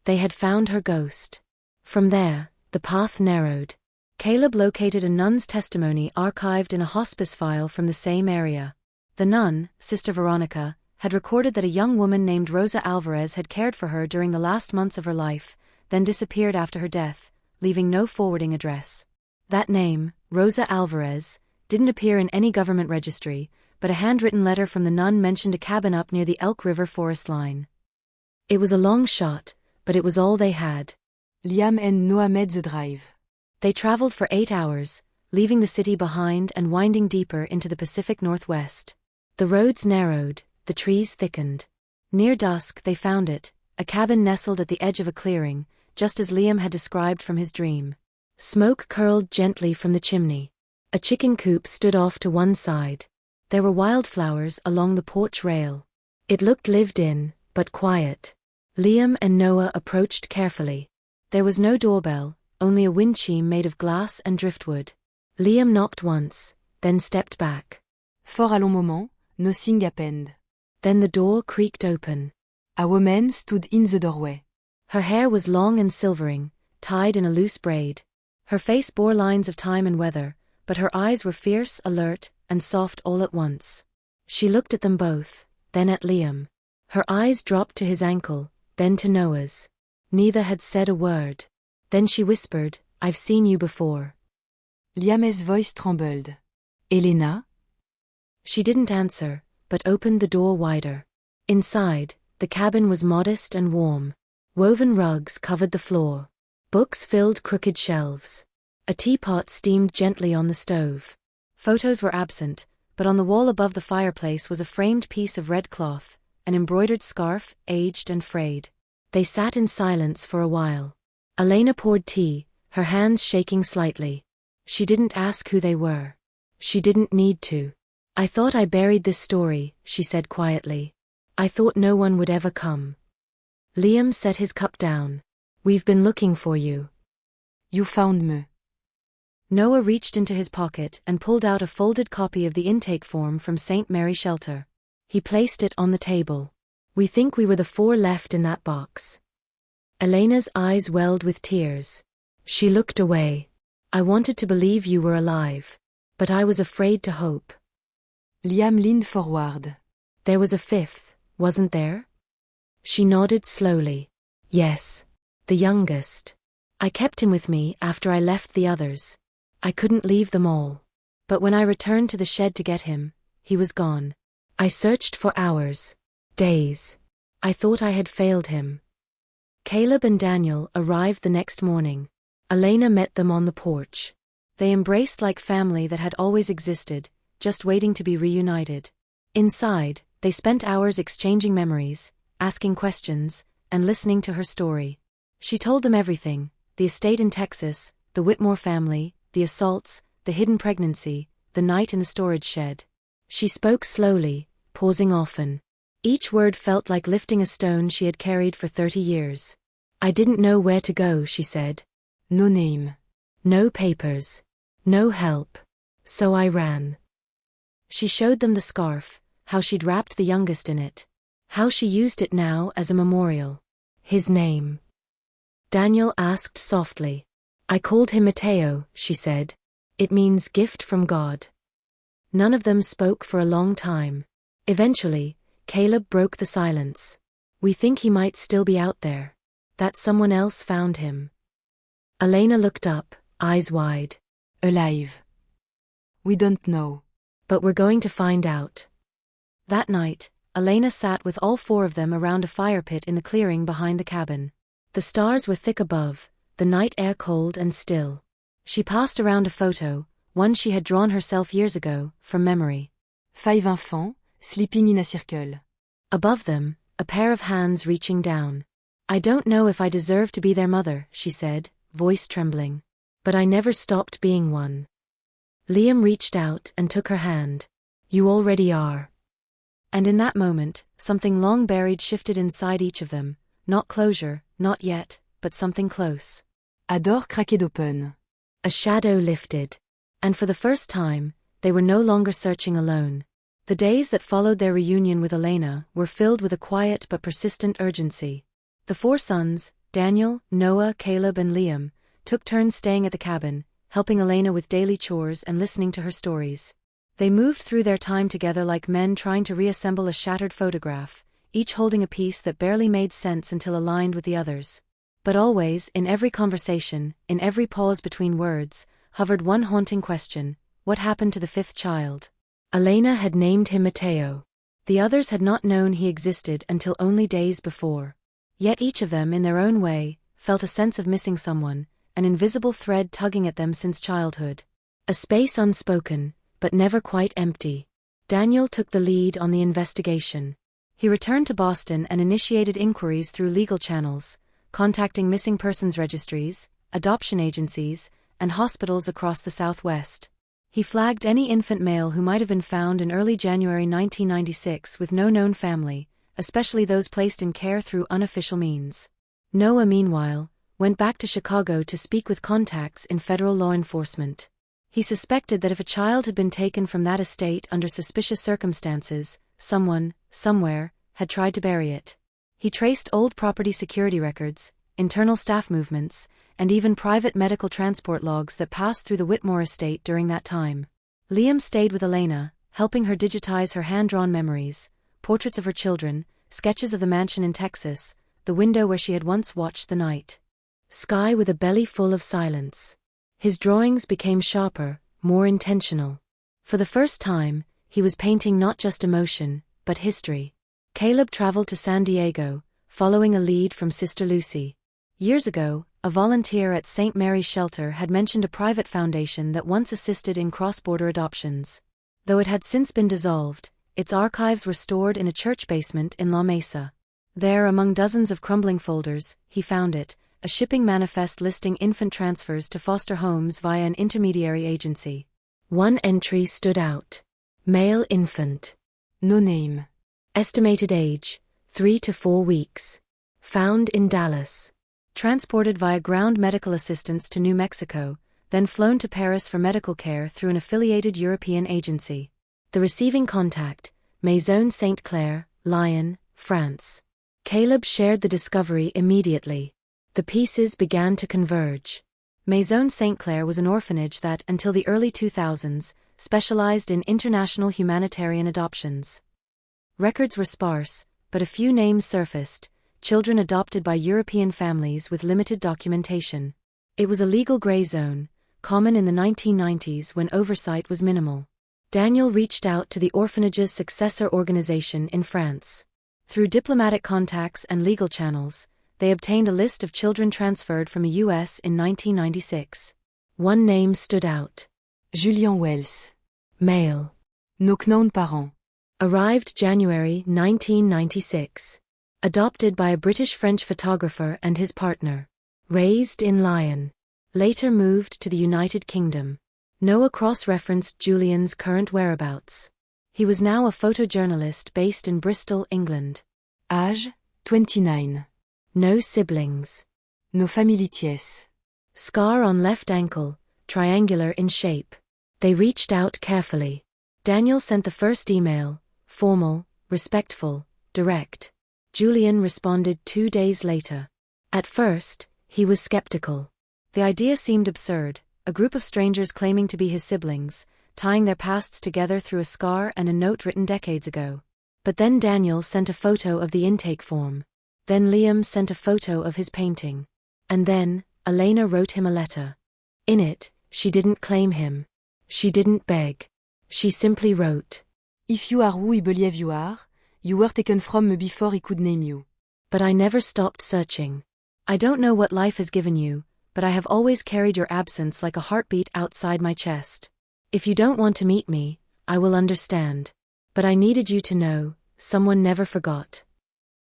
They had found her ghost. From there, the path narrowed. Caleb located a nun's testimony archived in a hospice file from the same area. The nun, Sister Veronica, had recorded that a young woman named Rosa Alvarez had cared for her during the last months of her life, then disappeared after her death, leaving no forwarding address. That name, Rosa Alvarez, didn't appear in any government registry, but a handwritten letter from the nun mentioned a cabin up near the Elk River forest line. It was a long shot, but it was all they had. Liam and Noah made the drive. They traveled for 8 hours, leaving the city behind and winding deeper into the Pacific Northwest. The roads narrowed, the trees thickened. Near dusk they found it, a cabin nestled at the edge of a clearing, just as Liam had described from his dream. Smoke curled gently from the chimney. A chicken coop stood off to one side. There were wildflowers along the porch rail. It looked lived in, but quiet. Liam and Noah approached carefully. There was no doorbell, only a windshield made of glass and driftwood. Liam knocked once, then stepped back. Fort à long moment, nothing happened. Then the door creaked open. A woman stood in the doorway. Her hair was long and silvering, tied in a loose braid. Her face bore lines of time and weather, but her eyes were fierce, alert, and soft all at once. She looked at them both, then at Liam. Her eyes dropped to his ankle, then to Noah's. Neither had said a word. Then she whispered, "I've seen you before." Liam's voice trembled. "Elena?" She didn't answer, but opened the door wider. Inside, the cabin was modest and warm. Woven rugs covered the floor. Books filled crooked shelves. A teapot steamed gently on the stove. Photos were absent, but on the wall above the fireplace was a framed piece of red cloth, an embroidered scarf, aged and frayed. They sat in silence for a while. Elena poured tea, her hands shaking slightly. She didn't ask who they were. She didn't need to. "I thought I buried this story," she said quietly. "I thought no one would ever come." Liam set his cup down. "We've been looking for you." You found me. Noah reached into his pocket and pulled out a folded copy of the intake form from St. Mary Shelter. He placed it on the table. "We think we were the 4 left in that box." Elena's eyes welled with tears. She looked away. "I wanted to believe you were alive. But I was afraid to hope." Liam leaned forward. "There was a 5th, wasn't there?" She nodded slowly. "Yes. The youngest. I kept him with me after I left the others. I couldn't leave them all. But when I returned to the shed to get him, he was gone. I searched for hours. Days. I thought I had failed him." Caleb and Daniel arrived the next morning. Elena met them on the porch. They embraced like family that had always existed, just waiting to be reunited. Inside, they spent hours exchanging memories, asking questions, and listening to her story. She told them everything: the estate in Texas, the Whitmore family, the assaults, the hidden pregnancy, the night in the storage shed. She spoke slowly, pausing often. Each word felt like lifting a stone she had carried for 30 years. "I didn't know where to go," she said. No name. No papers. No help. So I ran. She showed them the scarf, how she'd wrapped the youngest in it. How she used it now as a memorial. His name. Daniel asked softly. I called him Mateo, she said. It means gift from God. None of them spoke for a long time. Eventually, Caleb broke the silence. We think he might still be out there. That someone else found him. Elena looked up, eyes wide. Alive. We don't know. But we're going to find out. That night, Elena sat with all four of them around a fire pit in the clearing behind the cabin. The stars were thick above, the night air cold and still. She passed around a photo, one she had drawn herself years ago, from memory. 5 enfants, sleeping in a circle. Above them, a pair of hands reaching down. I don't know if I deserve to be their mother, she said, voice trembling. But I never stopped being one. Liam reached out and took her hand. You already are. And in that moment, something long buried shifted inside each of them, not closure, not yet, but something close. A door craqued open. A shadow lifted. And for the first time, they were no longer searching alone. The days that followed their reunion with Elena were filled with a quiet but persistent urgency. The four sons, Daniel, Noah, Caleb and Liam, took turns staying at the cabin, helping Elena with daily chores and listening to her stories. They moved through their time together like men trying to reassemble a shattered photograph, each holding a piece that barely made sense until aligned with the others. But always, in every conversation, in every pause between words, hovered one haunting question: what happened to the fifth child? Elena had named him Mateo. The others had not known he existed until only days before. Yet each of them, in their own way, felt a sense of missing someone, an invisible thread tugging at them since childhood. A space unspoken, but never quite empty. Daniel took the lead on the investigation. He returned to Boston and initiated inquiries through legal channels, contacting missing persons registries, adoption agencies, and hospitals across the Southwest. He flagged any infant male who might have been found in early January 1996 with no known family, especially those placed in care through unofficial means. Noah, meanwhile, went back to Chicago to speak with contacts in federal law enforcement. He suspected that if a child had been taken from that estate under suspicious circumstances, someone, somewhere, had tried to bury it. He traced old property security records, internal staff movements, and even private medical transport logs that passed through the Whitmore estate during that time. Liam stayed with Elena, helping her digitize her hand-drawn memories, portraits of her children, sketches of the mansion in Texas, the window where she had once watched the night sky with a belly full of silence. His drawings became sharper, more intentional. For the first time, he was painting not just emotion, but history. Caleb traveled to San Diego, following a lead from Sister Lucy. Years ago, a volunteer at St. Mary's Shelter had mentioned a private foundation that once assisted in cross-border adoptions. Though it had since been dissolved, its archives were stored in a church basement in La Mesa. There, among dozens of crumbling folders, he found it, a shipping manifest listing infant transfers to foster homes via an intermediary agency. One entry stood out. Male infant. No name. Estimated age, 3 to 4 weeks. Found in Dallas. Transported via ground medical assistance to New Mexico, then flown to Paris for medical care through an affiliated European agency. The receiving contact, Maison Sainte Claire, Lyon, France. Caleb shared the discovery immediately. The pieces began to converge. Maison Sainte Claire was an orphanage that, until the early 2000s, specialized in international humanitarian adoptions. Records were sparse, but a few names surfaced: children adopted by European families with limited documentation. It was a legal gray zone, common in the 1990s when oversight was minimal. Daniel reached out to the orphanage's successor organization in France. Through diplomatic contacts and legal channels, they obtained a list of children transferred from the U.S. in 1996. One name stood out. Julien Wells. Male. Nos known parents. Arrived January 1996. Adopted by a British-French photographer and his partner. Raised in Lyon. Later moved to the United Kingdom. Noah cross-referenced Julian's current whereabouts. He was now a photojournalist based in Bristol, England. Âge, 29. No siblings. No familitiès. Scar on left ankle, triangular in shape. They reached out carefully. Daniel sent the first email, formal, respectful, direct. Julian responded 2 days later. At first, he was skeptical. The idea seemed absurd, a group of strangers claiming to be his siblings, tying their pasts together through a scar and a note written decades ago. But then Daniel sent a photo of the intake form. Then Liam sent a photo of his painting. And then, Elena wrote him a letter. In it, she didn't claim him. She didn't beg. She simply wrote, If you are who I believe you were taken from me before I could name you. But I never stopped searching. I don't know what life has given you, but I have always carried your absence like a heartbeat outside my chest. If you don't want to meet me, I will understand. But I needed you to know, someone never forgot.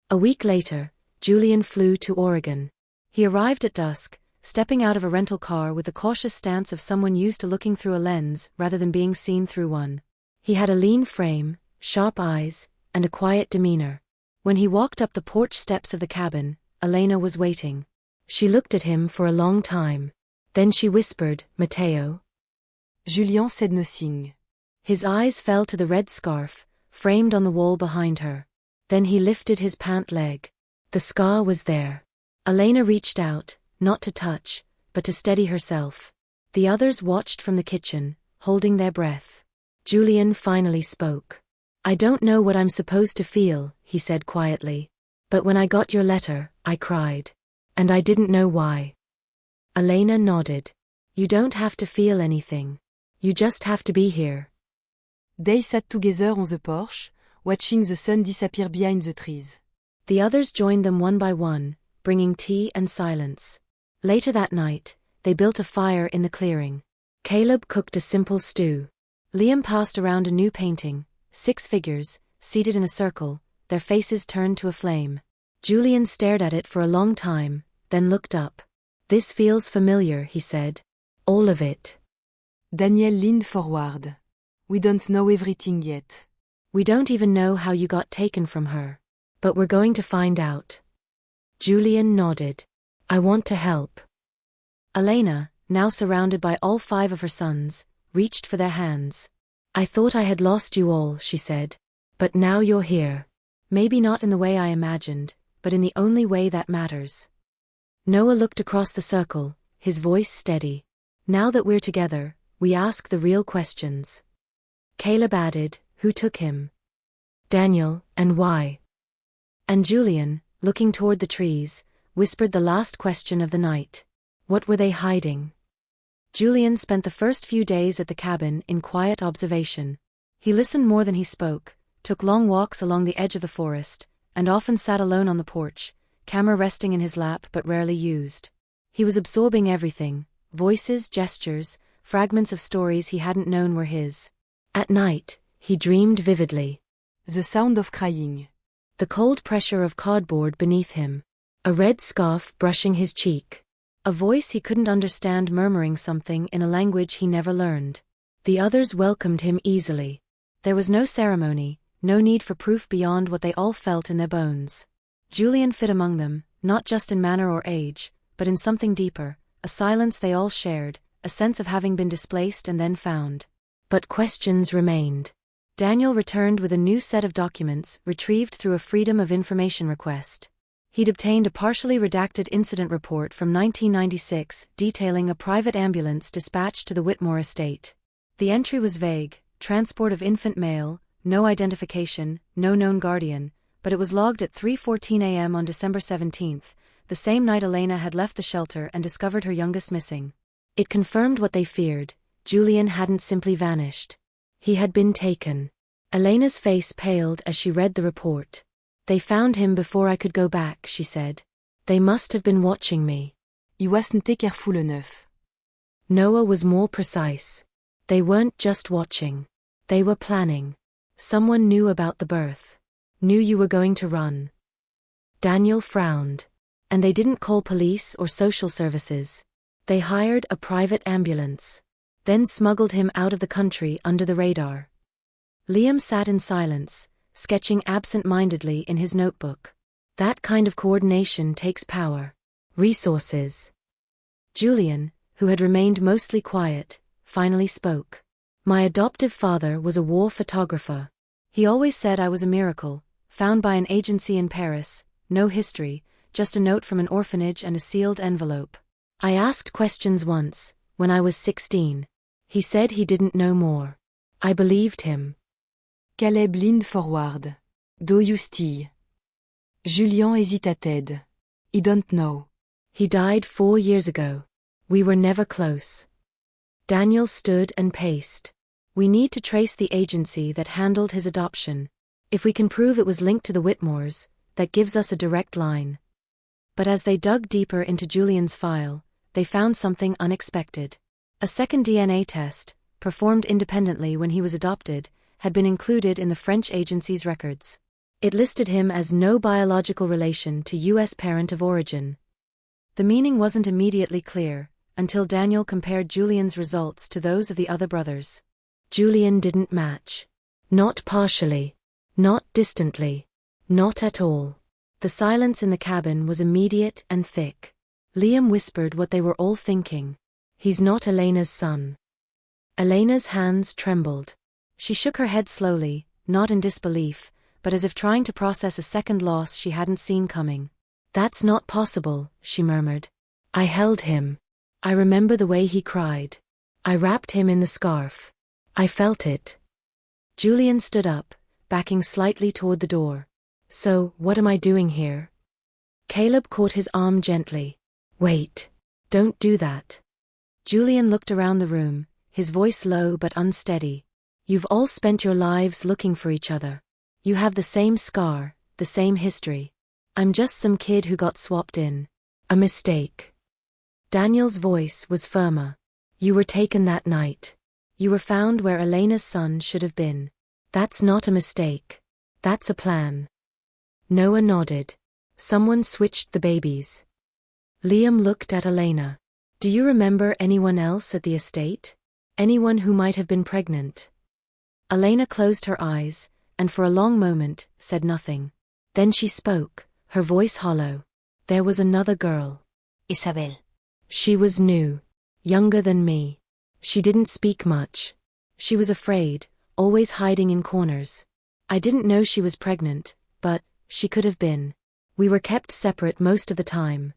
A week later, Julian flew to Oregon. He arrived at dusk, stepping out of a rental car with the cautious stance of someone used to looking through a lens rather than being seen through one. He had a lean frame, sharp eyes, and a quiet demeanor. When he walked up the porch steps of the cabin, Elena was waiting. She looked at him for a long time. Then she whispered, Matteo. Julien said nothing. His eyes fell to the red scarf, framed on the wall behind her. Then he lifted his pant leg. The scar was there. Elena reached out, not to touch, but to steady herself. The others watched from the kitchen, holding their breath. Julian finally spoke. I don't know what I'm supposed to feel, he said quietly. But when I got your letter, I cried. And I didn't know why. Elena nodded. You don't have to feel anything. You just have to be here. They sat together on the porch, watching the sun disappear behind the trees. The others joined them one by one, bringing tea and silence. Later that night, they built a fire in the clearing. Caleb cooked a simple stew. Liam passed around a new painting, 6 figures, seated in a circle, their faces turned to a flame. Julian stared at it for a long time, then looked up. This feels familiar, he said. All of it. Daniel leaned forward. We don't know everything yet. We don't even know how you got taken from her. But we're going to find out. Julian nodded. I want to help. Elena, now surrounded by all 5 of her sons, reached for their hands. I thought I had lost you all, she said. But now you're here. Maybe not in the way I imagined, but in the only way that matters. Noah looked across the circle, his voice steady. Now that we're together, we ask the real questions. Caleb added, who took him? Daniel, and why? And Julian, looking toward the trees, whispered the last question of the night. What were they hiding? Julian spent the first few days at the cabin in quiet observation. He listened more than he spoke, took long walks along the edge of the forest, and often sat alone on the porch, camera resting in his lap but rarely used. He was absorbing everything, voices, gestures, fragments of stories he hadn't known were his. At night, he dreamed vividly. The sound of crying. The cold pressure of cardboard beneath him. A red scarf brushing his cheek. A voice he couldn't understand murmuring something in a language he never learned. The others welcomed him easily. There was no ceremony, no need for proof beyond what they all felt in their bones. Julian fit among them, not just in manner or age, but in something deeper, a silence they all shared, a sense of having been displaced and then found. But questions remained. Daniel returned with a new set of documents retrieved through a Freedom of Information request. He'd obtained a partially redacted incident report from 1996 detailing a private ambulance dispatched to the Whitmore estate. The entry was vague, transport of infant male, no identification, no known guardian, but it was logged at 3:14 a.m. on December 17, the same night Elena had left the shelter and discovered her youngest missing. It confirmed what they feared. Julian hadn't simply vanished. He had been taken. Elena's face paled as she read the report. They found him before I could go back, she said. They must have been watching me. He wasn't careful enough. Noah was more precise. They weren't just watching. They were planning. Someone knew about the birth. Knew you were going to run. Daniel frowned. And they didn't call police or social services. They hired a private ambulance. Then smuggled him out of the country under the radar. Liam sat in silence, sketching absent-mindedly in his notebook. That kind of coordination takes power. Resources. Julian, who had remained mostly quiet, finally spoke. My adoptive father was a war photographer. He always said I was a miracle, Found by an agency in Paris, no history, just a note from an orphanage and a sealed envelope. I asked questions once, when I was 16. He said he didn't know more. I believed him. Caleb leaned forward. Do you still? Julien hesitated. I don't know. He died 4 years ago. We were never close. Daniel stood and paced. We need to trace the agency that handled his adoption. If we can prove it was linked to the Whitmores, that gives us a direct line. But as they dug deeper into Julian's file, they found something unexpected. A second DNA test, performed independently when he was adopted, had been included in the French agency's records. It listed him as no biological relation to U.S. parent of origin. The meaning wasn't immediately clear, until Daniel compared Julian's results to those of the other brothers. Julian didn't match. Not partially. Not distantly. Not at all. The silence in the cabin was immediate and thick. Liam whispered what they were all thinking. He's not Elena's son. Elena's hands trembled. She shook her head slowly, not in disbelief, but as if trying to process a second loss she hadn't seen coming. That's not possible, she murmured. I held him. I remember the way he cried. I wrapped him in the scarf. I felt it. Julian stood up, backing slightly toward the door. So, what am I doing here? Caleb caught his arm gently. Wait. Don't do that. Julian looked around the room, his voice low but unsteady. You've all spent your lives looking for each other. You have the same scar, the same history. I'm just some kid who got swapped in. A mistake. Daniel's voice was firmer. You were taken that night. You were found where Elena's son should have been. That's not a mistake. That's a plan. Noah nodded. Someone switched the babies. Liam looked at Elena. Do you remember anyone else at the estate? Anyone who might have been pregnant? Elena closed her eyes, and for a long moment, said nothing. Then she spoke, her voice hollow. There was another girl. Isabel. She was new. Younger than me. She didn't speak much. She was afraid, always hiding in corners. I didn't know she was pregnant, but she could have been. We were kept separate most of the time.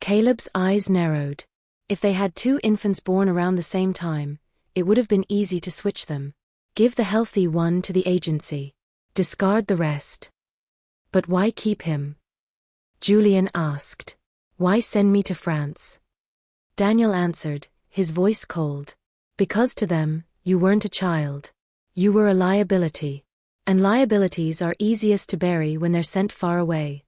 Caleb's eyes narrowed. If they had 2 infants born around the same time, it would have been easy to switch them. Give the healthy one to the agency. Discard the rest. But why keep him? Julian asked. Why send me to France? Daniel answered, his voice cold. Because to them, you weren't a child. You were a liability. And liabilities are easiest to bury when they're sent far away.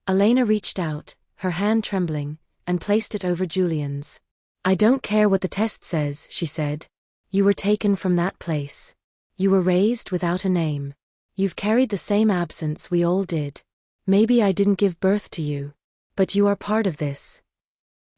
Elena reached out, her hand trembling, and placed it over Julian's. I don't care what the test says, she said. You were taken from that place. You were raised without a name. You've carried the same absence we all did. Maybe I didn't give birth to you. But you are part of this.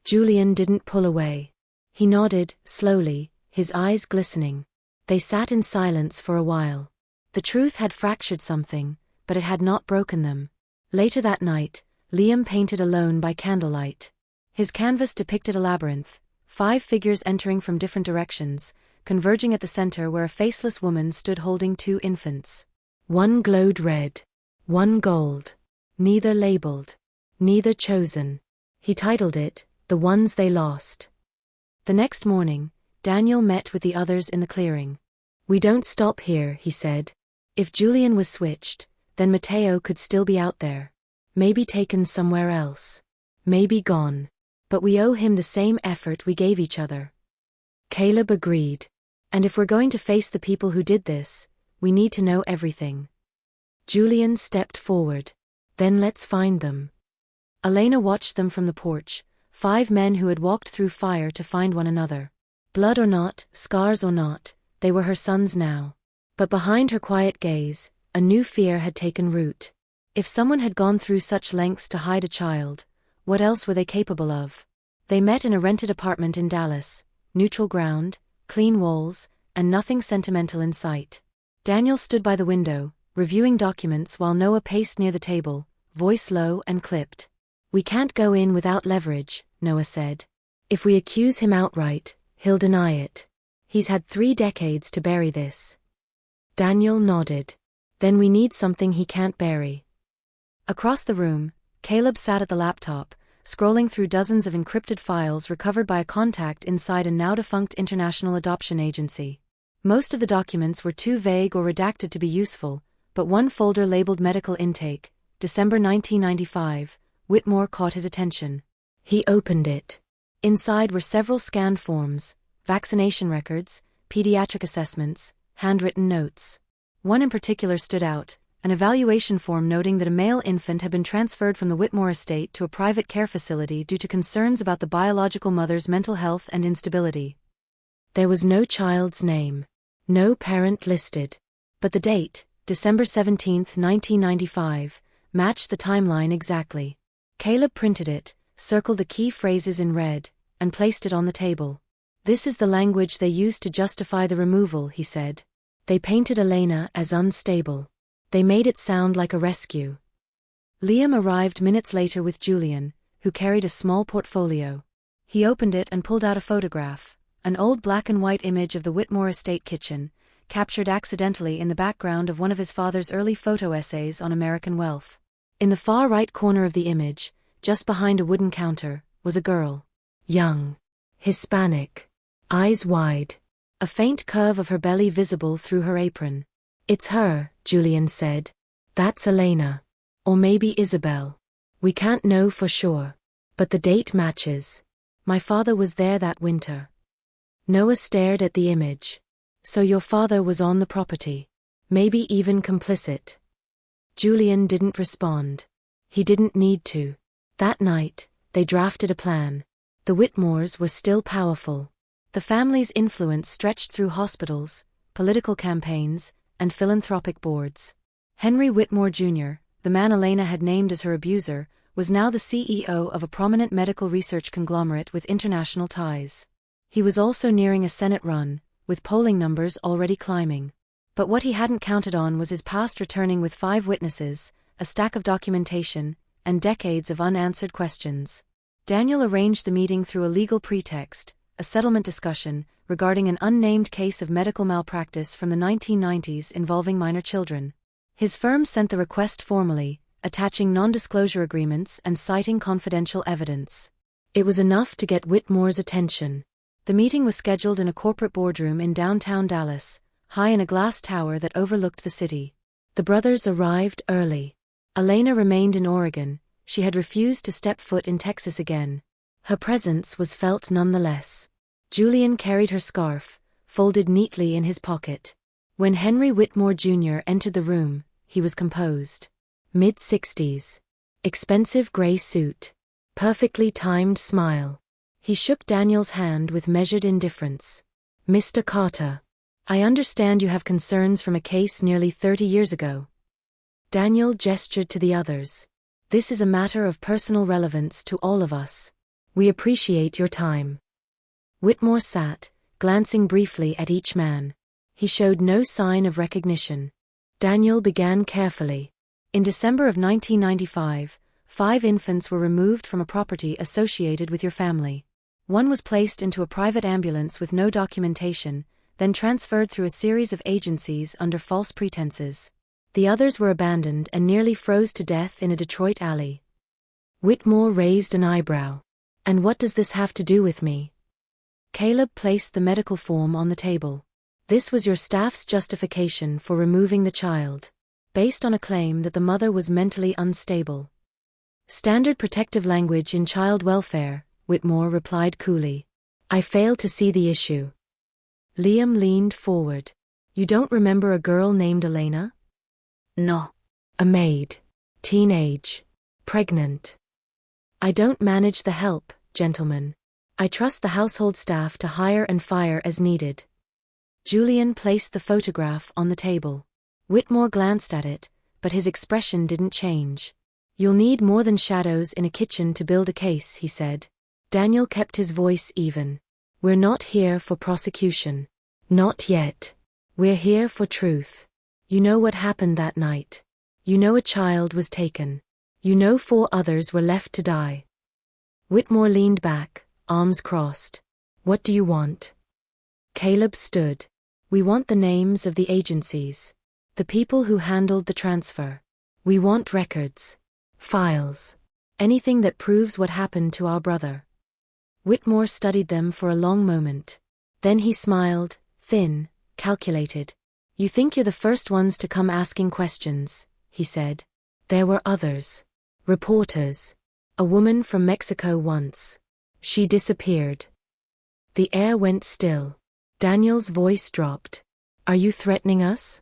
Julian didn't pull away. He nodded, slowly, his eyes glistening. They sat in silence for a while. The truth had fractured something, but it had not broken them. Later that night, Liam painted alone by candlelight. His canvas depicted a labyrinth, 5 figures entering from different directions, converging at the center where a faceless woman stood holding 2 infants. One glowed red. One gold. Neither labeled. Neither chosen. He titled it, The Ones They Lost. The next morning, Daniel met with the others in the clearing. We don't stop here, he said. If Julian was switched, then Matteo could still be out there. Maybe taken somewhere else. Maybe gone. But we owe him the same effort we gave each other. Caleb agreed. And if we're going to face the people who did this, we need to know everything. Julian stepped forward. Then let's find them. Elena watched them from the porch, 5 men who had walked through fire to find one another. Blood or not, scars or not, they were her sons now. But behind her quiet gaze, a new fear had taken root. If someone had gone through such lengths to hide a child, what else were they capable of? They met in a rented apartment in Dallas, neutral ground, clean walls, and nothing sentimental in sight. Daniel stood by the window, reviewing documents while Noah paced near the table, voice low and clipped. We can't go in without leverage, Noah said. If we accuse him outright, he'll deny it. He's had 3 decades to bury this. Daniel nodded. Then we need something he can't bury. Across the room, Caleb sat at the laptop, scrolling through dozens of encrypted files recovered by a contact inside a now-defunct international adoption agency. Most of the documents were too vague or redacted to be useful, but one folder labeled Medical Intake, December 1995, Whitmore caught his attention. He opened it. Inside were several scanned forms, vaccination records, pediatric assessments, handwritten notes. One in particular stood out, an evaluation form noting that a male infant had been transferred from the Whitmore estate to a private care facility due to concerns about the biological mother's mental health and instability. There was no child's name. No parent listed. But the date, December 17, 1995, matched the timeline exactly. Caleb printed it, circled the key phrases in red, and placed it on the table. This is the language they used to justify the removal, he said. They painted Elena as unstable. They made it sound like a rescue. Liam arrived minutes later with Julian, who carried a small portfolio. He opened it and pulled out a photograph, an old black and white image of the Whitmore estate kitchen, captured accidentally in the background of one of his father's early photo essays on American wealth. In the far right corner of the image, just behind a wooden counter, was a girl. Young. Hispanic. Eyes wide. A faint curve of her belly visible through her apron. It's her, Julian said. That's Elena. Or maybe Isabel. We can't know for sure. But the date matches. My father was there that winter. Noah stared at the image. So your father was on the property. Maybe even complicit. Julian didn't respond. He didn't need to. That night, they drafted a plan. The Whitmores were still powerful. The family's influence stretched through hospitals, political campaigns, and philanthropic boards. Henry Whitmore Jr., the man Elena had named as her abuser, was now the CEO of a prominent medical research conglomerate with international ties. He was also nearing a Senate run, with polling numbers already climbing. But what he hadn't counted on was his past returning with 5 witnesses, a stack of documentation, and decades of unanswered questions. Daniel arranged the meeting through a legal pretext, a settlement discussion, regarding an unnamed case of medical malpractice from the 1990s involving minor children. His firm sent the request formally, attaching non-disclosure agreements and citing confidential evidence. It was enough to get Whitmore's attention. The meeting was scheduled in a corporate boardroom in downtown Dallas, high in a glass tower that overlooked the city. The brothers arrived early. Elena remained in Oregon. She had refused to step foot in Texas again. Her presence was felt nonetheless. Julian carried her scarf, folded neatly in his pocket. When Henry Whitmore Jr. entered the room, he was composed. Mid-60s. Expensive gray suit. Perfectly timed smile. He shook Daniel's hand with measured indifference. Mr. Carter. I understand you have concerns from a case nearly 30 years ago. Daniel gestured to the others. This is a matter of personal relevance to all of us. We appreciate your time. Whitmore sat, glancing briefly at each man. He showed no sign of recognition. Daniel began carefully. In December of 1995, 5 infants were removed from a property associated with your family. One was placed into a private ambulance with no documentation, then transferred through a series of agencies under false pretenses. The others were abandoned and nearly froze to death in a Detroit alley. Whitmore raised an eyebrow. And what does this have to do with me? Caleb placed the medical form on the table. This was your staff's justification for removing the child, based on a claim that the mother was mentally unstable. Standard protective language in child welfare, Whitmore replied coolly. I fail to see the issue. Liam leaned forward. You don't remember a girl named Elena? No. A maid. Teenage. Pregnant. I don't manage the help, gentlemen. I trust the household staff to hire and fire as needed. Julian placed the photograph on the table. Whitmore glanced at it, but his expression didn't change. You'll need more than shadows in a kitchen to build a case, he said. Daniel kept his voice even. We're not here for prosecution. Not yet. We're here for truth. You know what happened that night. You know a child was taken. You know 4 others were left to die. Whitmore leaned back, arms crossed. What do you want? Caleb stood. We want the names of the agencies. The people who handled the transfer. We want records. Files. Anything that proves what happened to our brother. Whitmore studied them for a long moment. Then he smiled, thin, calculated. You think you're the first ones to come asking questions, he said. There were others. Reporters. A woman from Mexico once. She disappeared. The air went still. Daniel's voice dropped. Are you threatening us?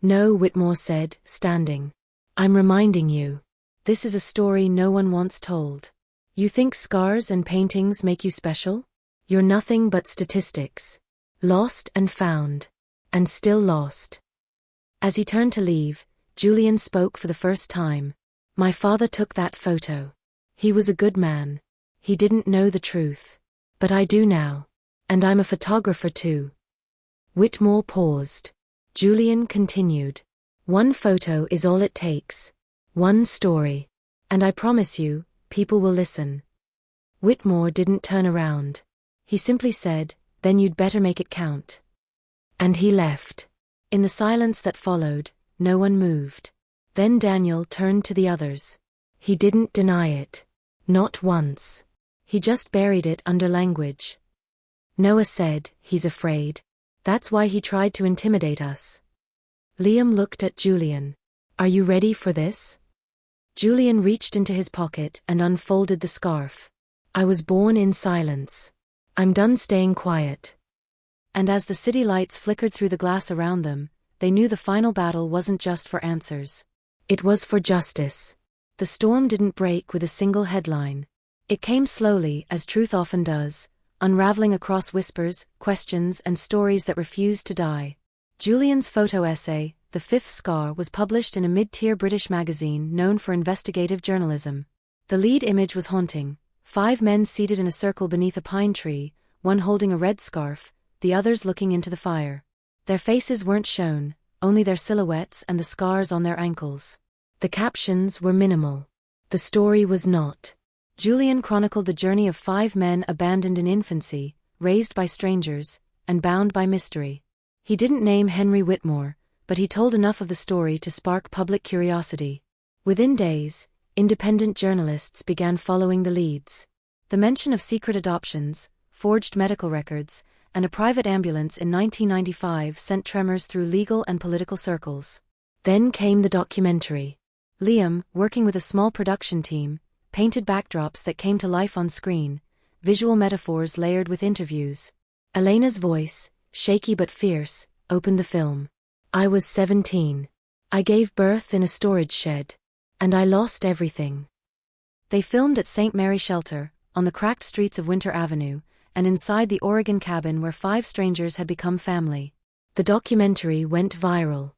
No, Whitmore said, standing. I'm reminding you. This is a story no one wants told. You think scars and paintings make you special? You're nothing but statistics. Lost and found. And still lost. As he turned to leave, Julian spoke for the first time. My father took that photo. He was a good man. He didn't know the truth. But I do now. And I'm a photographer too. Whitmore paused. Julian continued. One photo is all it takes. One story. And I promise you, people will listen. Whitmore didn't turn around. He simply said, then you'd better make it count. And he left. In the silence that followed, no one moved. Then Daniel turned to the others. He didn't deny it. Not once. He just buried it under language. Noah said, he's afraid. That's why he tried to intimidate us. Liam looked at Julian. Are you ready for this? Julian reached into his pocket and unfolded the scarf. I was born in silence. I'm done staying quiet. And as the city lights flickered through the glass around them, they knew the final battle wasn't just for answers. It was for justice. The storm didn't break with a single headline. It came slowly, as truth often does, unraveling across whispers, questions, and stories that refused to die. Julian's photo essay, The Fifth Scar, was published in a mid-tier British magazine known for investigative journalism. The lead image was haunting. 5 men seated in a circle beneath a pine tree, one holding a red scarf, the others looking into the fire. Their faces weren't shown, only their silhouettes and the scars on their ankles. The captions were minimal. The story was not. Julian chronicled the journey of 5 men abandoned in infancy, raised by strangers, and bound by mystery. He didn't name Henry Whitmore, but he told enough of the story to spark public curiosity. Within days, independent journalists began following the leads. The mention of secret adoptions, forged medical records, and a private ambulance in 1995 sent tremors through legal and political circles. Then came the documentary. Liam, working with a small production team, painted backdrops that came to life on screen, visual metaphors layered with interviews. Elena's voice, shaky but fierce, opened the film. I was 17. I gave birth in a storage shed. And I lost everything. They filmed at St. Mary Shelter, on the cracked streets of Winter Avenue, and inside the Oregon cabin where 5 strangers had become family. The documentary went viral.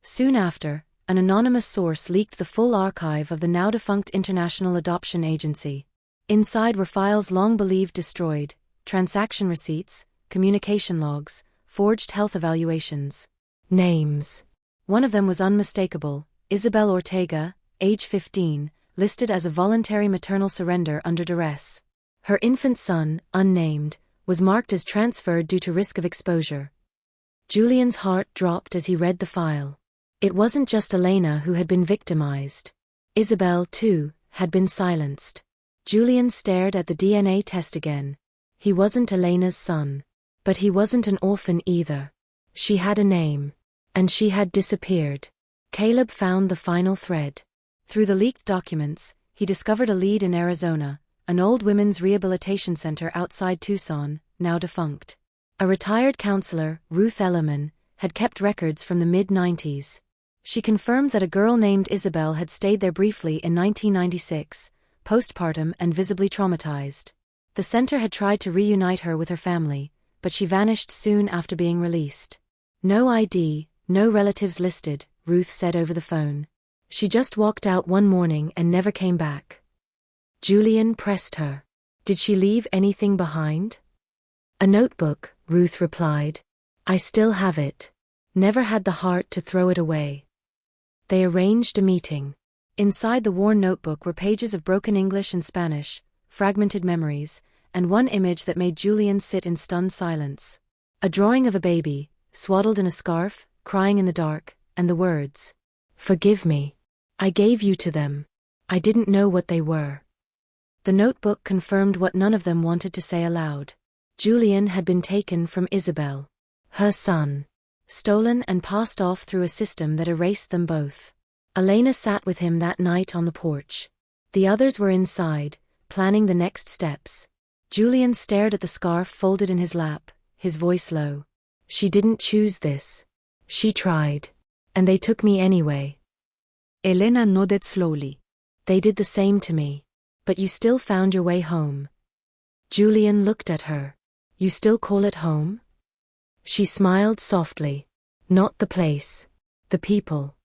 Soon after, an anonymous source leaked the full archive of the now-defunct International Adoption Agency. Inside were files long believed destroyed, transaction receipts, communication logs, forged health evaluations. Names. One of them was unmistakable, Isabel Ortega, age 15, listed as a voluntary maternal surrender under duress. Her infant son, unnamed, was marked as transferred due to risk of exposure. Julian's heart dropped as he read the file. It wasn't just Elena who had been victimized. Isabel, too, had been silenced. Julian stared at the DNA test again. He wasn't Elena's son. But he wasn't an orphan either. She had a name. And she had disappeared. Caleb found the final thread. Through the leaked documents, he discovered a lead in Arizona, an old women's rehabilitation center outside Tucson, now defunct. A retired counselor, Ruth Ellerman, had kept records from the mid-90s. She confirmed that a girl named Isabel had stayed there briefly in 1996, postpartum and visibly traumatized. The center had tried to reunite her with her family, but she vanished soon after being released. No ID, no relatives listed, Ruth said over the phone. She just walked out one morning and never came back. Julian pressed her. Did she leave anything behind? A notebook, Ruth replied. I still have it. Never had the heart to throw it away. They arranged a meeting. Inside the worn notebook were pages of broken English and Spanish, fragmented memories, and one image that made Julian sit in stunned silence. A drawing of a baby, swaddled in a scarf, crying in the dark, and the words, "Forgive me. I gave you to them. I didn't know what they were." The notebook confirmed what none of them wanted to say aloud. Julian had been taken from Isabel, her son, stolen and passed off through a system that erased them both. Elena sat with him that night on the porch. The others were inside, planning the next steps. Julian stared at the scarf folded in his lap, his voice low. "She didn't choose this. She tried. And they took me anyway." Elena nodded slowly. "They did the same to me. But you still found your way home." Julian looked at her. "You still call it home?" She smiled softly. "Not the place. The people."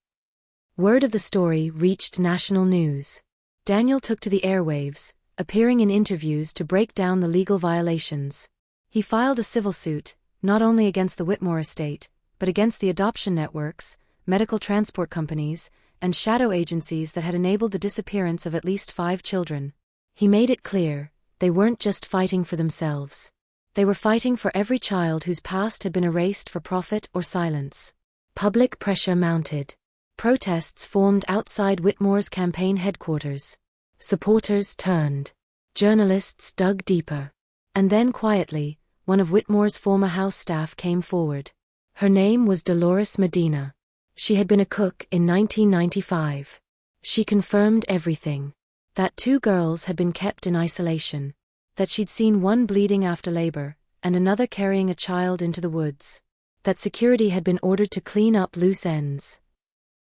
Word of the story reached national news. Daniel took to the airwaves, appearing in interviews to break down the legal violations. He filed a civil suit, not only against the Whitmore estate, but against the adoption networks, medical transport companies, and shadow agencies that had enabled the disappearance of at least 5 children. He made it clear, they weren't just fighting for themselves. They were fighting for every child whose past had been erased for profit or silence. Public pressure mounted. Protests formed outside Whitmore's campaign headquarters. Supporters turned. Journalists dug deeper. And then quietly, one of Whitmore's former house staff came forward. Her name was Dolores Medina. She had been a cook in 1995. She confirmed everything. That 2 girls had been kept in isolation. That she'd seen one bleeding after labor, and another carrying a child into the woods. That security had been ordered to clean up loose ends.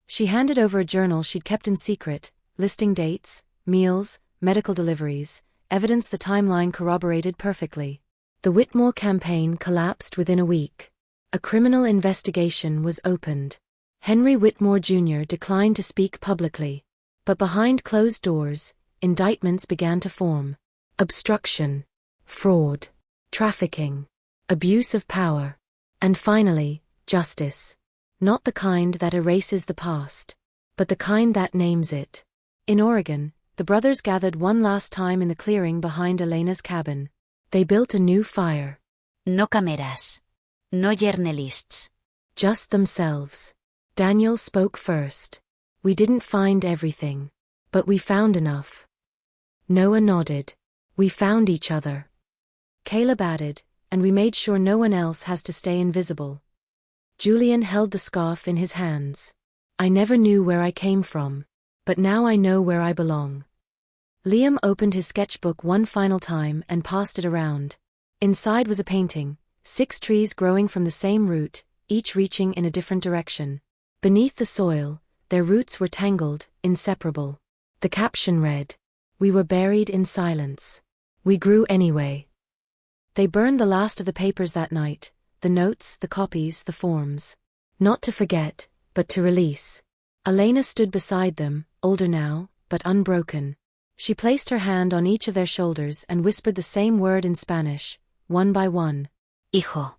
She handed over a journal she'd kept in secret, listing dates, meals, medical deliveries, evidence the timeline corroborated perfectly. The Whitmore campaign collapsed within a week. A criminal investigation was opened. Henry Whitmore Jr. declined to speak publicly. But behind closed doors, indictments began to form. Obstruction, fraud, trafficking, abuse of power, and finally, justice. Not the kind that erases the past, but the kind that names it. In Oregon, the brothers gathered one last time in the clearing behind Elena's cabin. They built a new fire. No cameras. No journalists. Just themselves. Daniel spoke first. "We didn't find everything. But we found enough." Noah nodded. "We found each other." Caleb added, "And we made sure no one else has to stay invisible." Julian held the scarf in his hands. "I never knew where I came from. But now I know where I belong." Liam opened his sketchbook one final time and passed it around. Inside was a painting, 6 trees growing from the same root, each reaching in a different direction. Beneath the soil, their roots were tangled, inseparable. The caption read, "We were buried in silence. We grew anyway." They burned the last of the papers that night, the notes, the copies, the forms. Not to forget, but to release. Elena stood beside them, older now, but unbroken. She placed her hand on each of their shoulders and whispered the same word in Spanish, one by one. Hijo.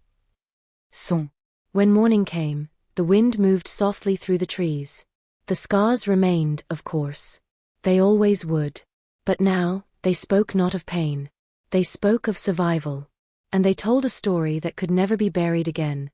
Son. When morning came, the wind moved softly through the trees. The scars remained, of course. They always would. But now, they spoke not of pain. They spoke of survival. And they told a story that could never be buried again.